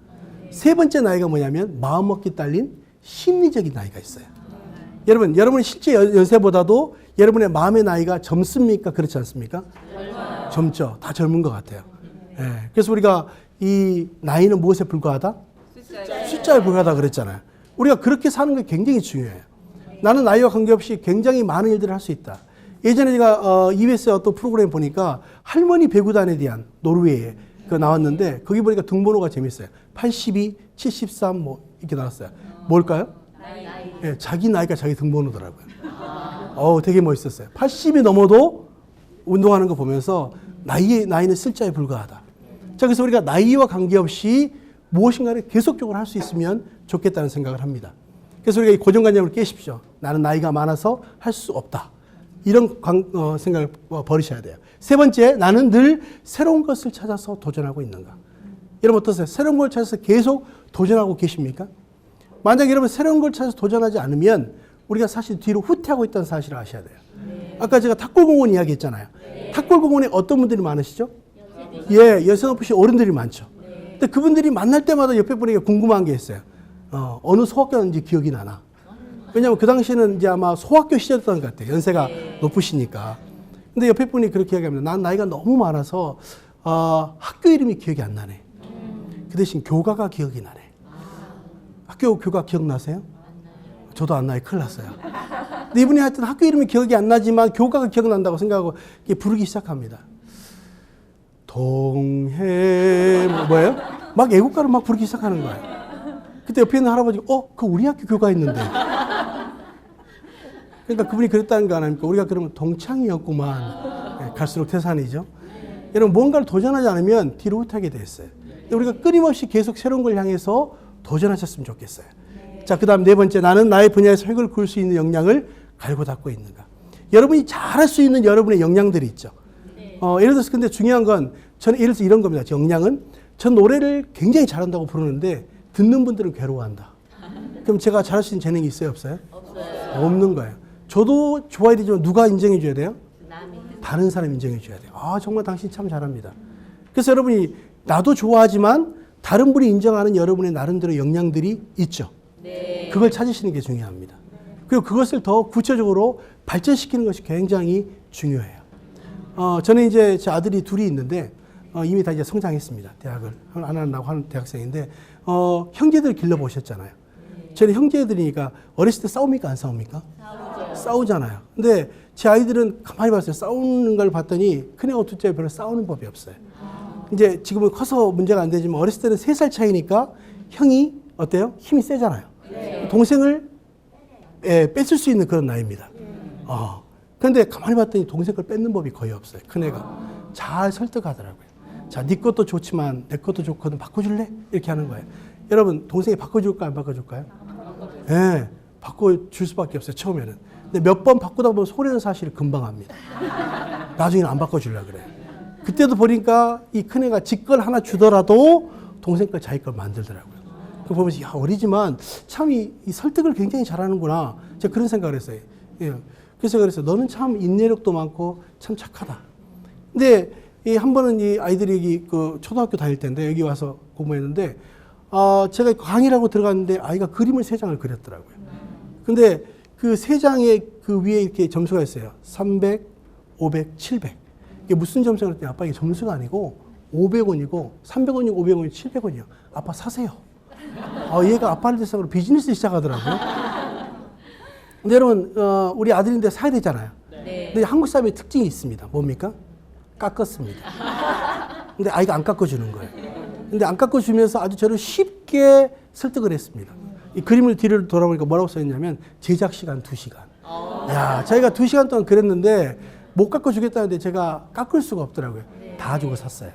세 번째 나이가 뭐냐면 마음먹기 딸린 심리적인 나이가 있어요. 여러분, 여러분의 실제 연세보다도 여러분의 마음의 나이가 젊습니까? 그렇지 않습니까? 젊죠. 다 젊은 것 같아요. 예. 그래서 우리가 이 나이는 무엇에 불과하다? 숫자에 불과하다 그랬잖아요. 우리가 그렇게 사는 게 굉장히 중요해요. 나는 나이와 관계없이 굉장히 많은 일들을 할 수 있다. 예전에 제가 EBS의 어떤 프로그램 보니까 할머니 배구단에 대한 노르웨이에 그 나왔는데 거기 보니까 등번호가 재밌어요. 82, 73 뭐 이렇게 나왔어요. 뭘까요? 예, 자기 나이가 자기 등번호더라고요. 되게 멋있었어요. 80이 넘어도 운동하는 거 보면서 나이는 쓸자에 불과하다. 자, 그래서 우리가 나이와 관계없이 무엇인가를 계속적으로 할 수 있으면 좋겠다는 생각을 합니다. 그래서 우리가 이 고정관념을 깨십시오. 나는 나이가 많아서 할 수 없다. 이런 생각을 버리셔야 돼요. 세 번째, 나는 늘 새로운 것을 찾아서 도전하고 있는가. 여러분 어떠세요? 새로운 걸 찾아서 계속 도전하고 계십니까? 만약 여러분 새로운 걸 찾아서 도전하지 않으면 우리가 사실 뒤로 후퇴하고 있다는 사실을 아셔야 돼요. 아까 제가 탁골공원 이야기했잖아요. 탁골공원에 어떤 분들이 많으시죠? 예, 여성어프시 어른들이 많죠. 근데 그분들이 만날 때마다 옆에 분에게 궁금한 게 있어요. 어느 소학교인지 기억이 나나. 왜냐하면 그 당시에는 이제 아마 소학교 시절이었던 것 같아요. 연세가 높으시니까. 근데 옆에 분이 그렇게 이야기합니다. 난 나이가 너무 많아서 학교 이름이 기억이 안 나네. 그 대신 교가가 기억이 나네. 학교 교가 기억나세요? 저도 안 나요. 큰일 났어요. 근데 이분이 하여튼 학교 이름이 기억이 안 나지만 교가가 기억난다고 생각하고 부르기 시작합니다. 동해 뭐예요? 막 애국가를 막 부르기 시작하는 거예요. 그때 옆에 있는 할아버지가 그 우리 학교 교가 있는데. 그러니까 그분이 그랬다는 거 아닙니까? 우리가 그러면 동창이었구만. 네, 갈수록 태산이죠. 여러분 뭔가를 도전하지 않으면 뒤로 후퇴하게 돼 있어요. 근데 우리가 끊임없이 계속 새로운 걸 향해서 도전하셨으면 좋겠어요. 자, 그 다음 네 번째, 나는 나의 분야에서 획을 그을 수 있는 역량을 갈고 닦고 있는가. 여러분이 잘할 수 있는 여러분의 역량들이 있죠. 예를 들어서 근데 중요한 건 저는 예를 들어서 이런 겁니다. 역량은 전 노래를 굉장히 잘한다고 부르는데 듣는 분들은 괴로워한다. 그럼 제가 잘할 수 있는 재능이 있어요, 없어요? 없는 거예요. 저도 좋아야 되지만 누가 인정해 줘야 돼요? 다른 사람이 인정해 줘야 돼요. 정말 당신 참 잘합니다. 그래서 여러분이 나도 좋아하지만 다른 분이 인정하는 여러분의 나름대로 역량들이 있죠. 그걸 찾으시는 게 중요합니다. 그리고 그것을 더 구체적으로 발전시키는 것이 굉장히 중요해요. 저는 이제 제 아들이 둘이 있는데 이미 다 이제 성장했습니다. 대학을 안 한다고 하는 대학생인데 형제들 길러보셨잖아요. 저는 형제들이니까 어렸을 때 싸웁니까? 안 싸웁니까? 싸우잖아요. 근데 제 아이들은 가만히 봤어요. 싸우는 걸 봤더니 큰애하고 둘째 별로 싸우는 법이 없어요. 이제 지금은 커서 문제가 안 되지만 어렸을 때는 3살 차이니까 형이 어때요? 힘이 세잖아요. 동생을 뺏을 수 있는 그런 나이입니다. 그런데 가만히 봤더니 동생 걸 뺏는 법이 거의 없어요. 큰애가. 잘 설득하더라고요. 자, 네 것도 좋지만 내 것도 좋거든 바꿔줄래? 이렇게 하는 거예요. 여러분 동생이 바꿔줄까요? 안 바꿔줄까요? 네, 바꿔줄 수밖에 없어요. 처음에는. 근데 몇 번 바꾸다 보면 손해는 사실 금방 합니다. 나중에는 안 바꿔주려고 그래요. 그때도 보니까 이 큰애가 지 걸 하나 주더라도 동생 걸 자기 걸 만들더라고요. 그거 보면서 야, 어리지만 참 이 설득을 굉장히 잘하는구나. 제가 그런 생각을 했어요. 예. 그래서 그랬어요. 너는 참 인내력도 많고 참 착하다. 근데 한 번은 이 아이들이 여기 그 초등학교 다닐 때인데 여기 와서 공부했는데 제가 강의라고 들어갔는데 아이가 그림을 3장을 그렸더라고요. 근데 그 3장의 그 위에 이렇게 점수가 있어요. 300, 500, 700. 이게 무슨 점수가 그랬더니 아빠 이게 점수가 아니고 500원이고 300원이고 500원이고 700원이요. 아빠 사세요. 얘가 아빠를 대상으로 비즈니스 시작하더라고요. 근데 여러분 우리 아들인데 사야 되잖아요. 근데 한국 사람의 특징이 있습니다. 뭡니까? 깎았습니다. 근데 아이가 안 깎아주는 거예요. 근데 안 깎아주면서 아주 저를 쉽게 설득을 했습니다. 이 그림을 뒤를 돌아보니까 뭐라고 써있냐면 제작 시간 2시간. 야, 자기가 2시간 동안 그랬는데 못 깎아주겠다는데 제가 깎을 수가 없더라고요. 다 주고 샀어요.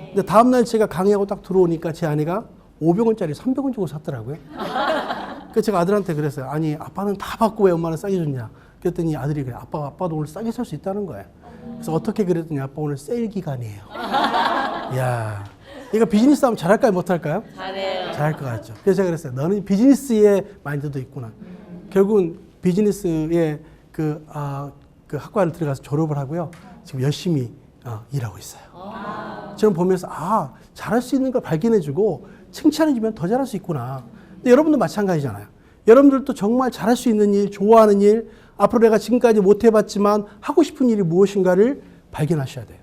근데 다음날 제가 강의하고 딱 들어오니까 제 아내가 500원짜리 300원 주고 샀더라고요. 그래서 제가 아들한테 그랬어요. 아니, 아빠는 다 받고 왜 엄마는 싸게 줬냐? 그랬더니 아들이 그래. 아빠도 오늘 싸게 살 수 있다는 거예요. 그래서 어떻게 그랬더니 아빠 오늘 세일 기간이에요. 이야, 얘가 비즈니스 하면 잘할까요? 못할까요? 잘해요. 잘할 것 같죠. 그래서 제가 그랬어요. 너는 비즈니스의 마인드도 있구나. 결국은 비즈니스의 그 학과를 들어가서 졸업을 하고요. 지금 열심히 일하고 있어요. 저는 보면서 잘할 수 있는 걸 발견해주고 칭찬해주면 더 잘할 수 있구나. 근데 여러분도 마찬가지잖아요. 여러분들도 정말 잘할 수 있는 일, 좋아하는 일, 앞으로 내가 지금까지 못 해봤지만 하고 싶은 일이 무엇인가를 발견하셔야 돼요.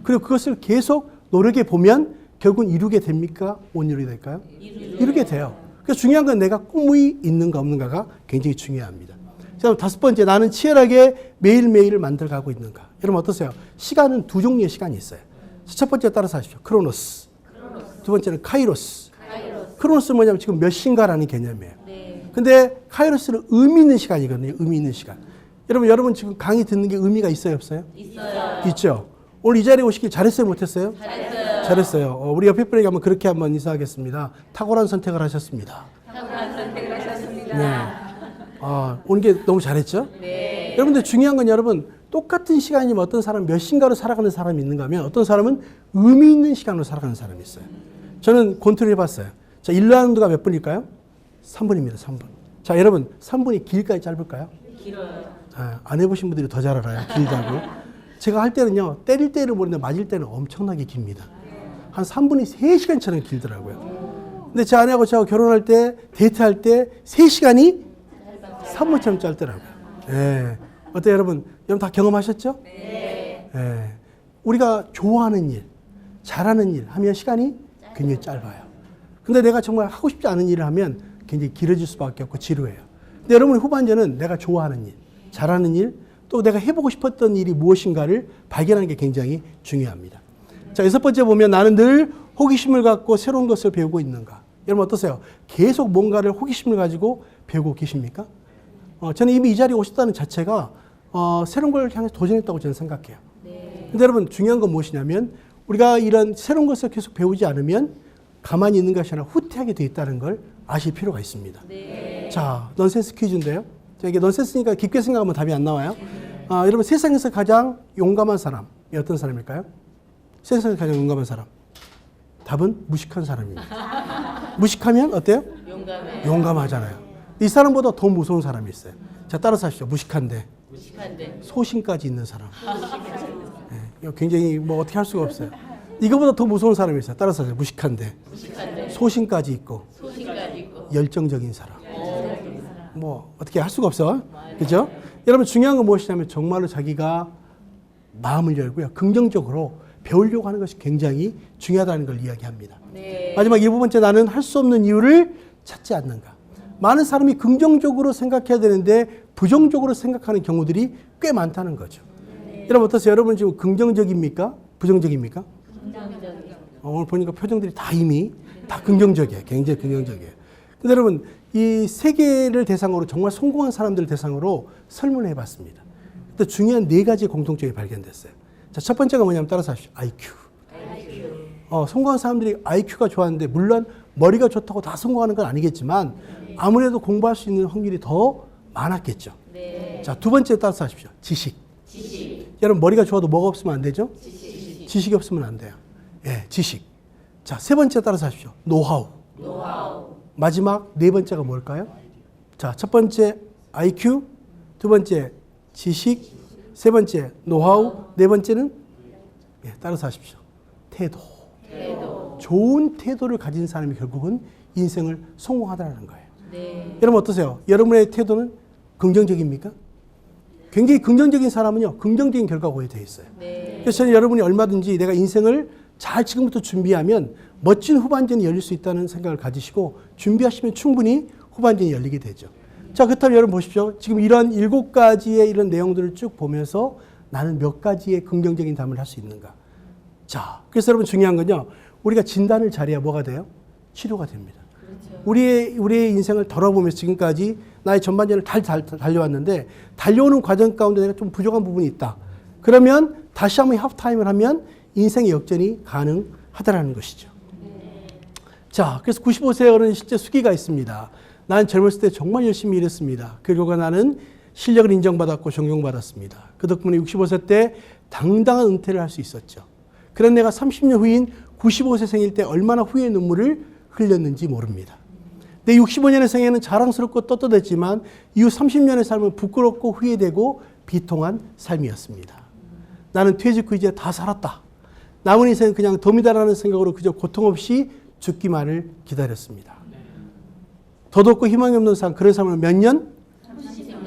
그리고 그것을 계속 노력해 보면 결국은 이루게 됩니까? 못 이루게 될까요? 이루게 돼요. 그래서 중요한 건 내가 꿈이 있는가 없는가가 굉장히 중요합니다. 자, 다섯 번째, 나는 치열하게 매일매일을 만들어가고 있는가. 여러분 어떠세요? 시간은 두 종류의 시간이 있어요. 첫 번째 따라서 하십시오. 크로노스. 두 번째는 카이로스. 크로노스는 뭐냐면 지금 몇 시인가라는 개념이에요. 근데 카이로스는 의미 있는 시간이거든요. 의미 있는 시간. 여러분 지금 강의 듣는 게 의미가 있어요, 없어요? 있어요. 있죠. 오늘 이 자리에 오시길 잘했어요, 못했어요? 잘했어요. 잘했어요. 우리 옆에 분에게 한번 그렇게 한번 인사하겠습니다. 탁월한 선택을 하셨습니다. 탁월한 선택을 하셨습니다. 네. 오는 게 너무 잘했죠? 네. 여러분들 중요한 건 여러분 똑같은 시간이면 어떤 사람은 몇 시간으로 살아가는 사람이 있는가 하면 어떤 사람은 의미 있는 시간으로 살아가는 사람이 있어요. 저는 권투를 해봤어요. 자, 1라운드가 몇 분일까요? 3분입니다. 3분. 자, 여러분 3분이 길까요? 짧을까요? 길어요. 안 해보신 분들이 더 잘 알아요. 길다고. 제가 할 때는요. 때릴 때를 모르는데 맞을 때는 엄청나게 깁니다. 한 3분이 3시간처럼 길더라고요. 근데 제 아내하고 저하고 결혼할 때 데이트할 때 3시간이 3분처럼 짧더라고요. 예. 어때요 여러분? 여러분 다 경험하셨죠? 네. 예. 우리가 좋아하는 일, 잘하는 일 하면 시간이 굉장히 짧아요. 근데 내가 정말 하고 싶지 않은 일을 하면 굉장히 길어질 수밖에 없고 지루해요. 근데 여러분의 후반전은 내가 좋아하는 일, 잘하는 일, 또 내가 해보고 싶었던 일이 무엇인가를 발견하는 게 굉장히 중요합니다. 자, 여섯 번째 보면 나는 늘 호기심을 갖고 새로운 것을 배우고 있는가. 여러분 어떠세요? 계속 뭔가를 호기심을 가지고 배우고 계십니까? 저는 이미 이 자리에 오셨다는 자체가 새로운 걸 향해서 도전했다고 저는 생각해요. 근데 여러분 중요한 건 무엇이냐면 우리가 이런 새로운 것을 계속 배우지 않으면 가만히 있는 것이 아니라 후퇴하게 돼 있다는 걸 아실 필요가 있습니다. 자, 넌센스 퀴즈인데요. 자, 이게 넌센스니까 깊게 생각하면 답이 안 나와요. 여러분 세상에서 가장 용감한 사람이 어떤 사람일까요? 세상에서 가장 용감한 사람. 답은 무식한 사람입니다. 무식하면 어때요? 용감해요. 용감하잖아요. 이 사람보다 더 무서운 사람이 있어요. 자, 따라서 하시죠. 무식한데 무식한데. 소신까지 있는 사람. 네, 이거 굉장히 뭐 어떻게 할 수가 없어요. 이거보다 더 무서운 사람이 있어요. 따라서 하세요. 무식한데 소신까지 있고 소신까지 있고. 열정적인 사람. 뭐 어떻게 할 수가 없어. 그죠? 여러분 중요한 건 무엇이냐면 정말로 자기가 마음을 열고요. 긍정적으로 배우려고 하는 것이 굉장히 중요하다는 걸 이야기합니다. 마지막 7번째 나는 할 수 없는 이유를 찾지 않는가. 많은 사람이 긍정적으로 생각해야 되는데 부정적으로 생각하는 경우들이 꽤 많다는 거죠. 여러분 어떠세요? 여러분 지금 긍정적입니까? 부정적입니까? 긍정적이요. 오늘 보니까 표정들이 다 이미 다 긍정적이에요. 굉장히 긍정적이에요. 근데 여러분 이 세계를 대상으로 정말 성공한 사람들을 대상으로 설문을 해봤습니다. 근데 중요한 4가지 공통점이 발견됐어요. 자, 첫 번째가 뭐냐면 따라서 하십시오. IQ. 성공한 사람들이 IQ가 좋았는데 물론 머리가 좋다고 다 성공하는 건 아니겠지만 아무래도 공부할 수 있는 확률이 더 많았겠죠. 자, 두 번째 따라서 하십시오. 지식. 여러분 머리가 좋아도 뭐가 없으면 안 되죠? 지식이 없으면 안 돼요. 예, 지식. 자, 세 번째 따라서 하십시오. 노하우. 마지막 4번째가 뭘까요? 자, 첫 번째 IQ, 두 번째 지식, 세 번째 노하우, 4번째는 따라서 하십시오. 태도. 좋은 태도를 가진 사람이 결국은 인생을 성공하다는 거예요. 여러분 어떠세요? 여러분의 태도는 긍정적입니까? 굉장히 긍정적인 사람은요, 긍정적인 결과가 오게 되어 있어요. 그래서 저는 여러분이 얼마든지 내가 인생을 잘 지금부터 준비하면 멋진 후반전이 열릴 수 있다는 생각을 가지시고 준비하시면 충분히 후반전이 열리게 되죠. 자, 그렇다면 여러분 보십시오. 지금 이런 7가지의 이런 내용들을 쭉 보면서 나는 몇 가지의 긍정적인 답을 할 수 있는가. 자, 그래서 여러분 중요한 건요. 우리가 진단을 잘해야 뭐가 돼요? 치료가 됩니다. 우리의 인생을 돌아보면서 지금까지 나의 전반전을 달려왔는데 달려오는 과정 가운데 내가 좀 부족한 부분이 있다. 그러면 다시 한번 하프타임을 하면 인생의 역전이 가능합니다. 하더라는 것이죠. 자, 그래서 95세 어른 실제 수기가 있습니다. 난 젊었을 때 정말 열심히 일했습니다. 그 결과 나는 실력을 인정받았고 존경받았습니다. 그 덕분에 65세 때 당당한 은퇴를 할 수 있었죠. 그런 내가 30년 후인 95세 생일 때 얼마나 후회의 눈물을 흘렸는지 모릅니다. 내 65년의 생애는 자랑스럽고 떳떳했지만 이후 30년의 삶은 부끄럽고 후회되고 비통한 삶이었습니다. 나는 퇴직 후 이제 다 살았다. 남은 인생은 그냥 덤이다라는 생각으로 그저 고통 없이 죽기만을 기다렸습니다. 더덥고 희망이 없는 삶, 그런 삶을 몇 년?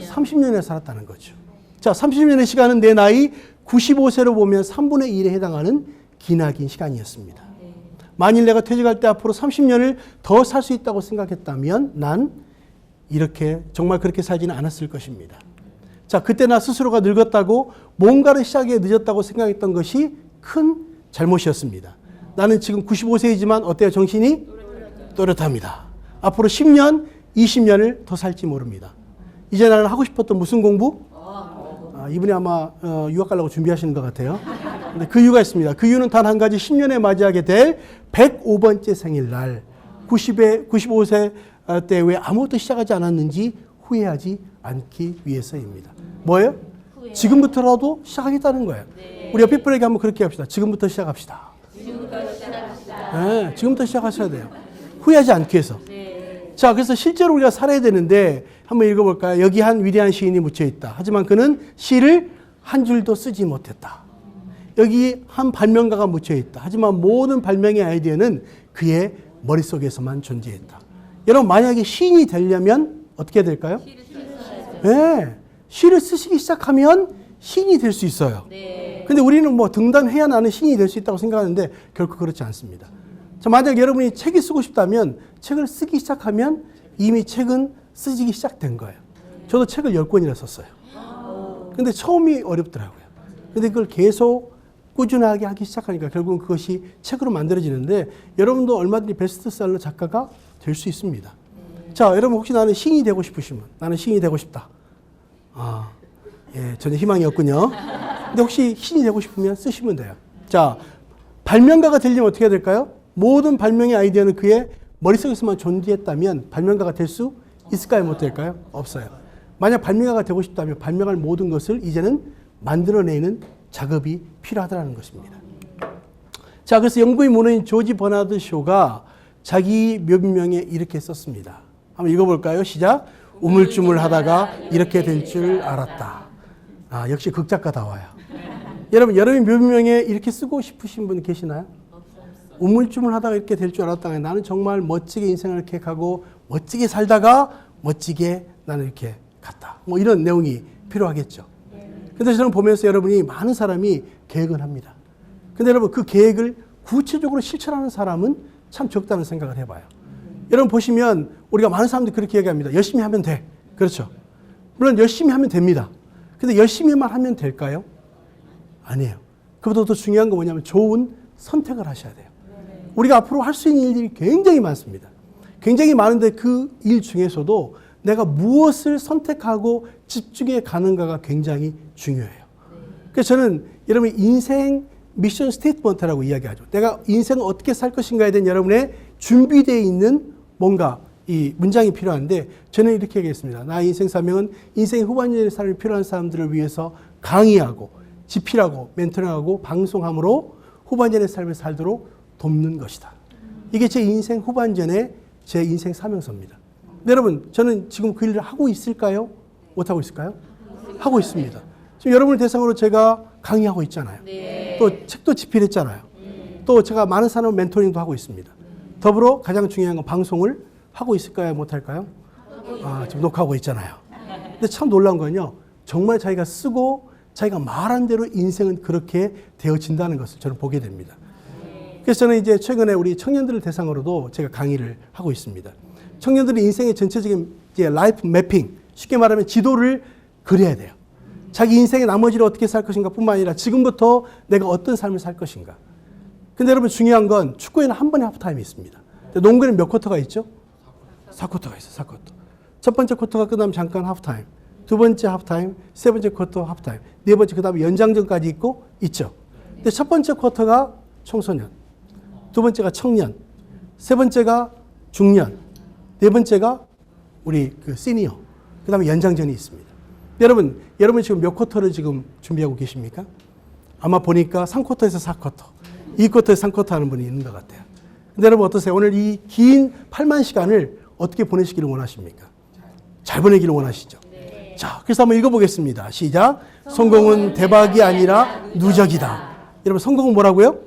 30년에 살았다는 거죠. 자, 30년의 시간은 내 나이 95세로 보면 3분의 1에 해당하는 기나긴 시간이었습니다. 만일 내가 퇴직할 때 앞으로 30년을 더 살 수 있다고 생각했다면 난 이렇게 정말 그렇게 살지는 않았을 것입니다. 자, 그때 나 스스로가 늙었다고 뭔가를 시작에 늦었다고 생각했던 것이 큰 잘못이었습니다. 나는 지금 95세이지만 어때요? 정신이 또렷합니다. 앞으로 10년, 20년을 더 살지 모릅니다. 이제 나는 하고 싶었던 무슨 공부? 이분이 아마 유학 가려고 준비하시는 것 같아요. 근데 그 이유가 있습니다. 그 이유는 단 한 가지 10년에 맞이하게 될 105번째 생일날 95세 때 왜 아무것도 시작하지 않았는지 후회하지 않기 위해서입니다. 뭐예요? 지금부터라도 시작하겠다는 거예요. 우리 옆에 분에게 한번 그렇게 합시다. 지금부터 시작합시다. 네, 지금부터 시작하셔야 돼요. 후회하지 않기 위해서. 자, 그래서 실제로 우리가 살아야 되는데 한번 읽어볼까요? 여기 한 위대한 시인이 묻혀 있다. 하지만 그는 시를 한 줄도 쓰지 못했다. 여기 한 발명가가 묻혀 있다. 하지만 모든 발명의 아이디어는 그의 머릿속에서만 존재했다. 여러분, 만약에 시인이 되려면 어떻게 될까요? 네, 시를 쓰시기 시작하면 시인이 될 수 있어요. 근데 우리는 뭐 등단해야 나는 시인이 될 수 있다고 생각하는데 결코 그렇지 않습니다. 자, 만약 여러분이 책이 쓰고 싶다면 책을 쓰기 시작하면 이미 책은 쓰기 시작된 거예요. 저도 책을 10권이나 썼어요. 근데 처음이 어렵더라고요. 근데 그걸 계속 꾸준하게 하기 시작하니까 결국은 그것이 책으로 만들어지는데 여러분도 얼마든지 베스트셀러 작가가 될 수 있습니다. 자, 여러분 혹시 나는 시인이 되고 싶으시면 나는 시인이 되고 싶다. 예, 전혀 희망이 없군요. 근데 혹시 시인이 되고 싶으면 쓰시면 돼요. 자, 발명가가 되려면 어떻게 해야 될까요? 모든 발명의 아이디어는 그의 머릿속에서만 존재했다면 발명가가 될 수 있을까요? 못 될까요? 없어요. 만약 발명가가 되고 싶다면 발명할 모든 것을 이제는 만들어내는 작업이 필요하다는 것입니다. 자, 그래서 영국의 문호인 조지 버나드 쇼가 자기 묘비명에 이렇게 썼습니다. 한번 읽어볼까요? 시작. 우물쭈물하다가 이렇게 될 줄 알았다. 역시 극작가다워요. 여러분, 여러분의 묘비명에 이렇게 쓰고 싶으신 분 계시나요? 우물쭈물하다가 이렇게 될 줄 알았다. 나는 정말 멋지게 인생을 계획하고 멋지게 살다가 멋지게 나는 이렇게 갔다. 뭐 이런 내용이 필요하겠죠. 근데 저는 보면서 여러분이 많은 사람이 계획을 합니다. 근데 여러분 그 계획을 구체적으로 실천하는 사람은 참 적다는 생각을 해봐요. 여러분 보시면 우리가 많은 사람들이 그렇게 얘기합니다. 열심히 하면 돼. 그렇죠. 물론 열심히 하면 됩니다. 근데 열심히만 하면 될까요? 아니에요. 그보다 더 중요한 건 뭐냐면 좋은 선택을 하셔야 돼요. 우리가 앞으로 할 수 있는 일들이 굉장히 많습니다. 굉장히 많은데 그 일 중에서도 내가 무엇을 선택하고 집중해 가는가가 굉장히 중요해요. 그래서 저는 여러분 인생 미션 스테이트먼트라고 이야기하죠. 내가 인생을 어떻게 살 것인가에 대한 여러분의 준비되어 있는 뭔가 이 문장이 필요한데 저는 이렇게 얘기했습니다. 나의 인생 사명은 인생 후반년의 삶이 필요한 사람들을 위해서 강의하고 집필하고 멘토링하고 방송함으로 후반년의 삶을 살도록 돕는 것이다. 이게 제 인생 후반전의 제 인생 사명서입니다. 근데 여러분, 저는 지금 그 일을 하고 있을까요? 못하고 있을까요? 하고 있습니다. 지금 여러분을 대상으로 제가 강의하고 있잖아요. 또 책도 집필했잖아요. 또 제가 많은 사람 멘토링도 하고 있습니다. 더불어 가장 중요한 건 방송을 하고 있을까요? 못할까요? 지금 녹화하고 있잖아요. 근데 참 놀라운 건요. 정말 자기가 쓰고 자기가 말한 대로 인생은 그렇게 되어진다는 것을 저는 보게 됩니다. 그래서 저는 이제 최근에 우리 청년들을 대상으로도 제가 강의를 하고 있습니다. 청년들이 인생의 전체적인 이제 라이프 매핑, 쉽게 말하면 지도를 그려야 돼요. 자기 인생의 나머지를 어떻게 살 것인가 뿐만 아니라 지금부터 내가 어떤 삶을 살 것인가. 근데 여러분 중요한 건 축구에는 한 번에 하프타임이 있습니다. 농구에는 몇 쿼터가 있죠? 4쿼터가 있어요. 4쿼터. 첫 번째 쿼터가 끝나면 잠깐 하프타임. 두 번째 하프타임, 세 번째 쿼터 하프타임. 네 번째 그 다음에 연장전까지 있고 있죠. 근데 첫 번째 쿼터가 청소년. 두 번째가 청년, 세 번째가 중년, 네 번째가 우리 그 시니어, 그 다음에 연장전이 있습니다. 여러분 지금 몇 쿼터를 지금 준비하고 계십니까? 아마 보니까 3쿼터에서 4쿼터, 2쿼터에서 3쿼터 하는 분이 있는 것 같아요. 근데 여러분 어떠세요? 오늘 이 긴 8만 시간을 어떻게 보내시기를 원하십니까? 잘 보내기를 원하시죠? 네. 자, 그래서 한번 읽어보겠습니다. 시작. 성공은 대박이 아니라 누적이다. 여러분 성공은 뭐라고요?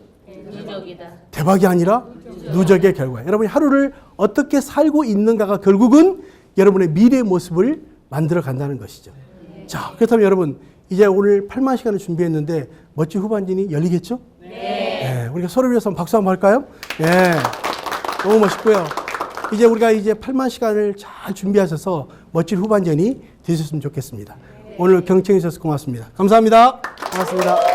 누적이다. 대박이 아니라 누적의 결과. 여러분이 하루를 어떻게 살고 있는가가 결국은 여러분의 미래의 모습을 만들어 간다는 것이죠. 자, 그렇다면 여러분 이제 오늘 8만 시간을 준비했는데 멋진 후반전이 열리겠죠? 네. 우리가 서로 위해서 한번 박수 한번 할까요? 네. 너무 멋있고요. 이제 우리가 이제 8만 시간을 잘 준비하셔서 멋진 후반전이 되셨으면 좋겠습니다. 오늘 경청해 주셔서 고맙습니다. 감사합니다. 고맙습니다.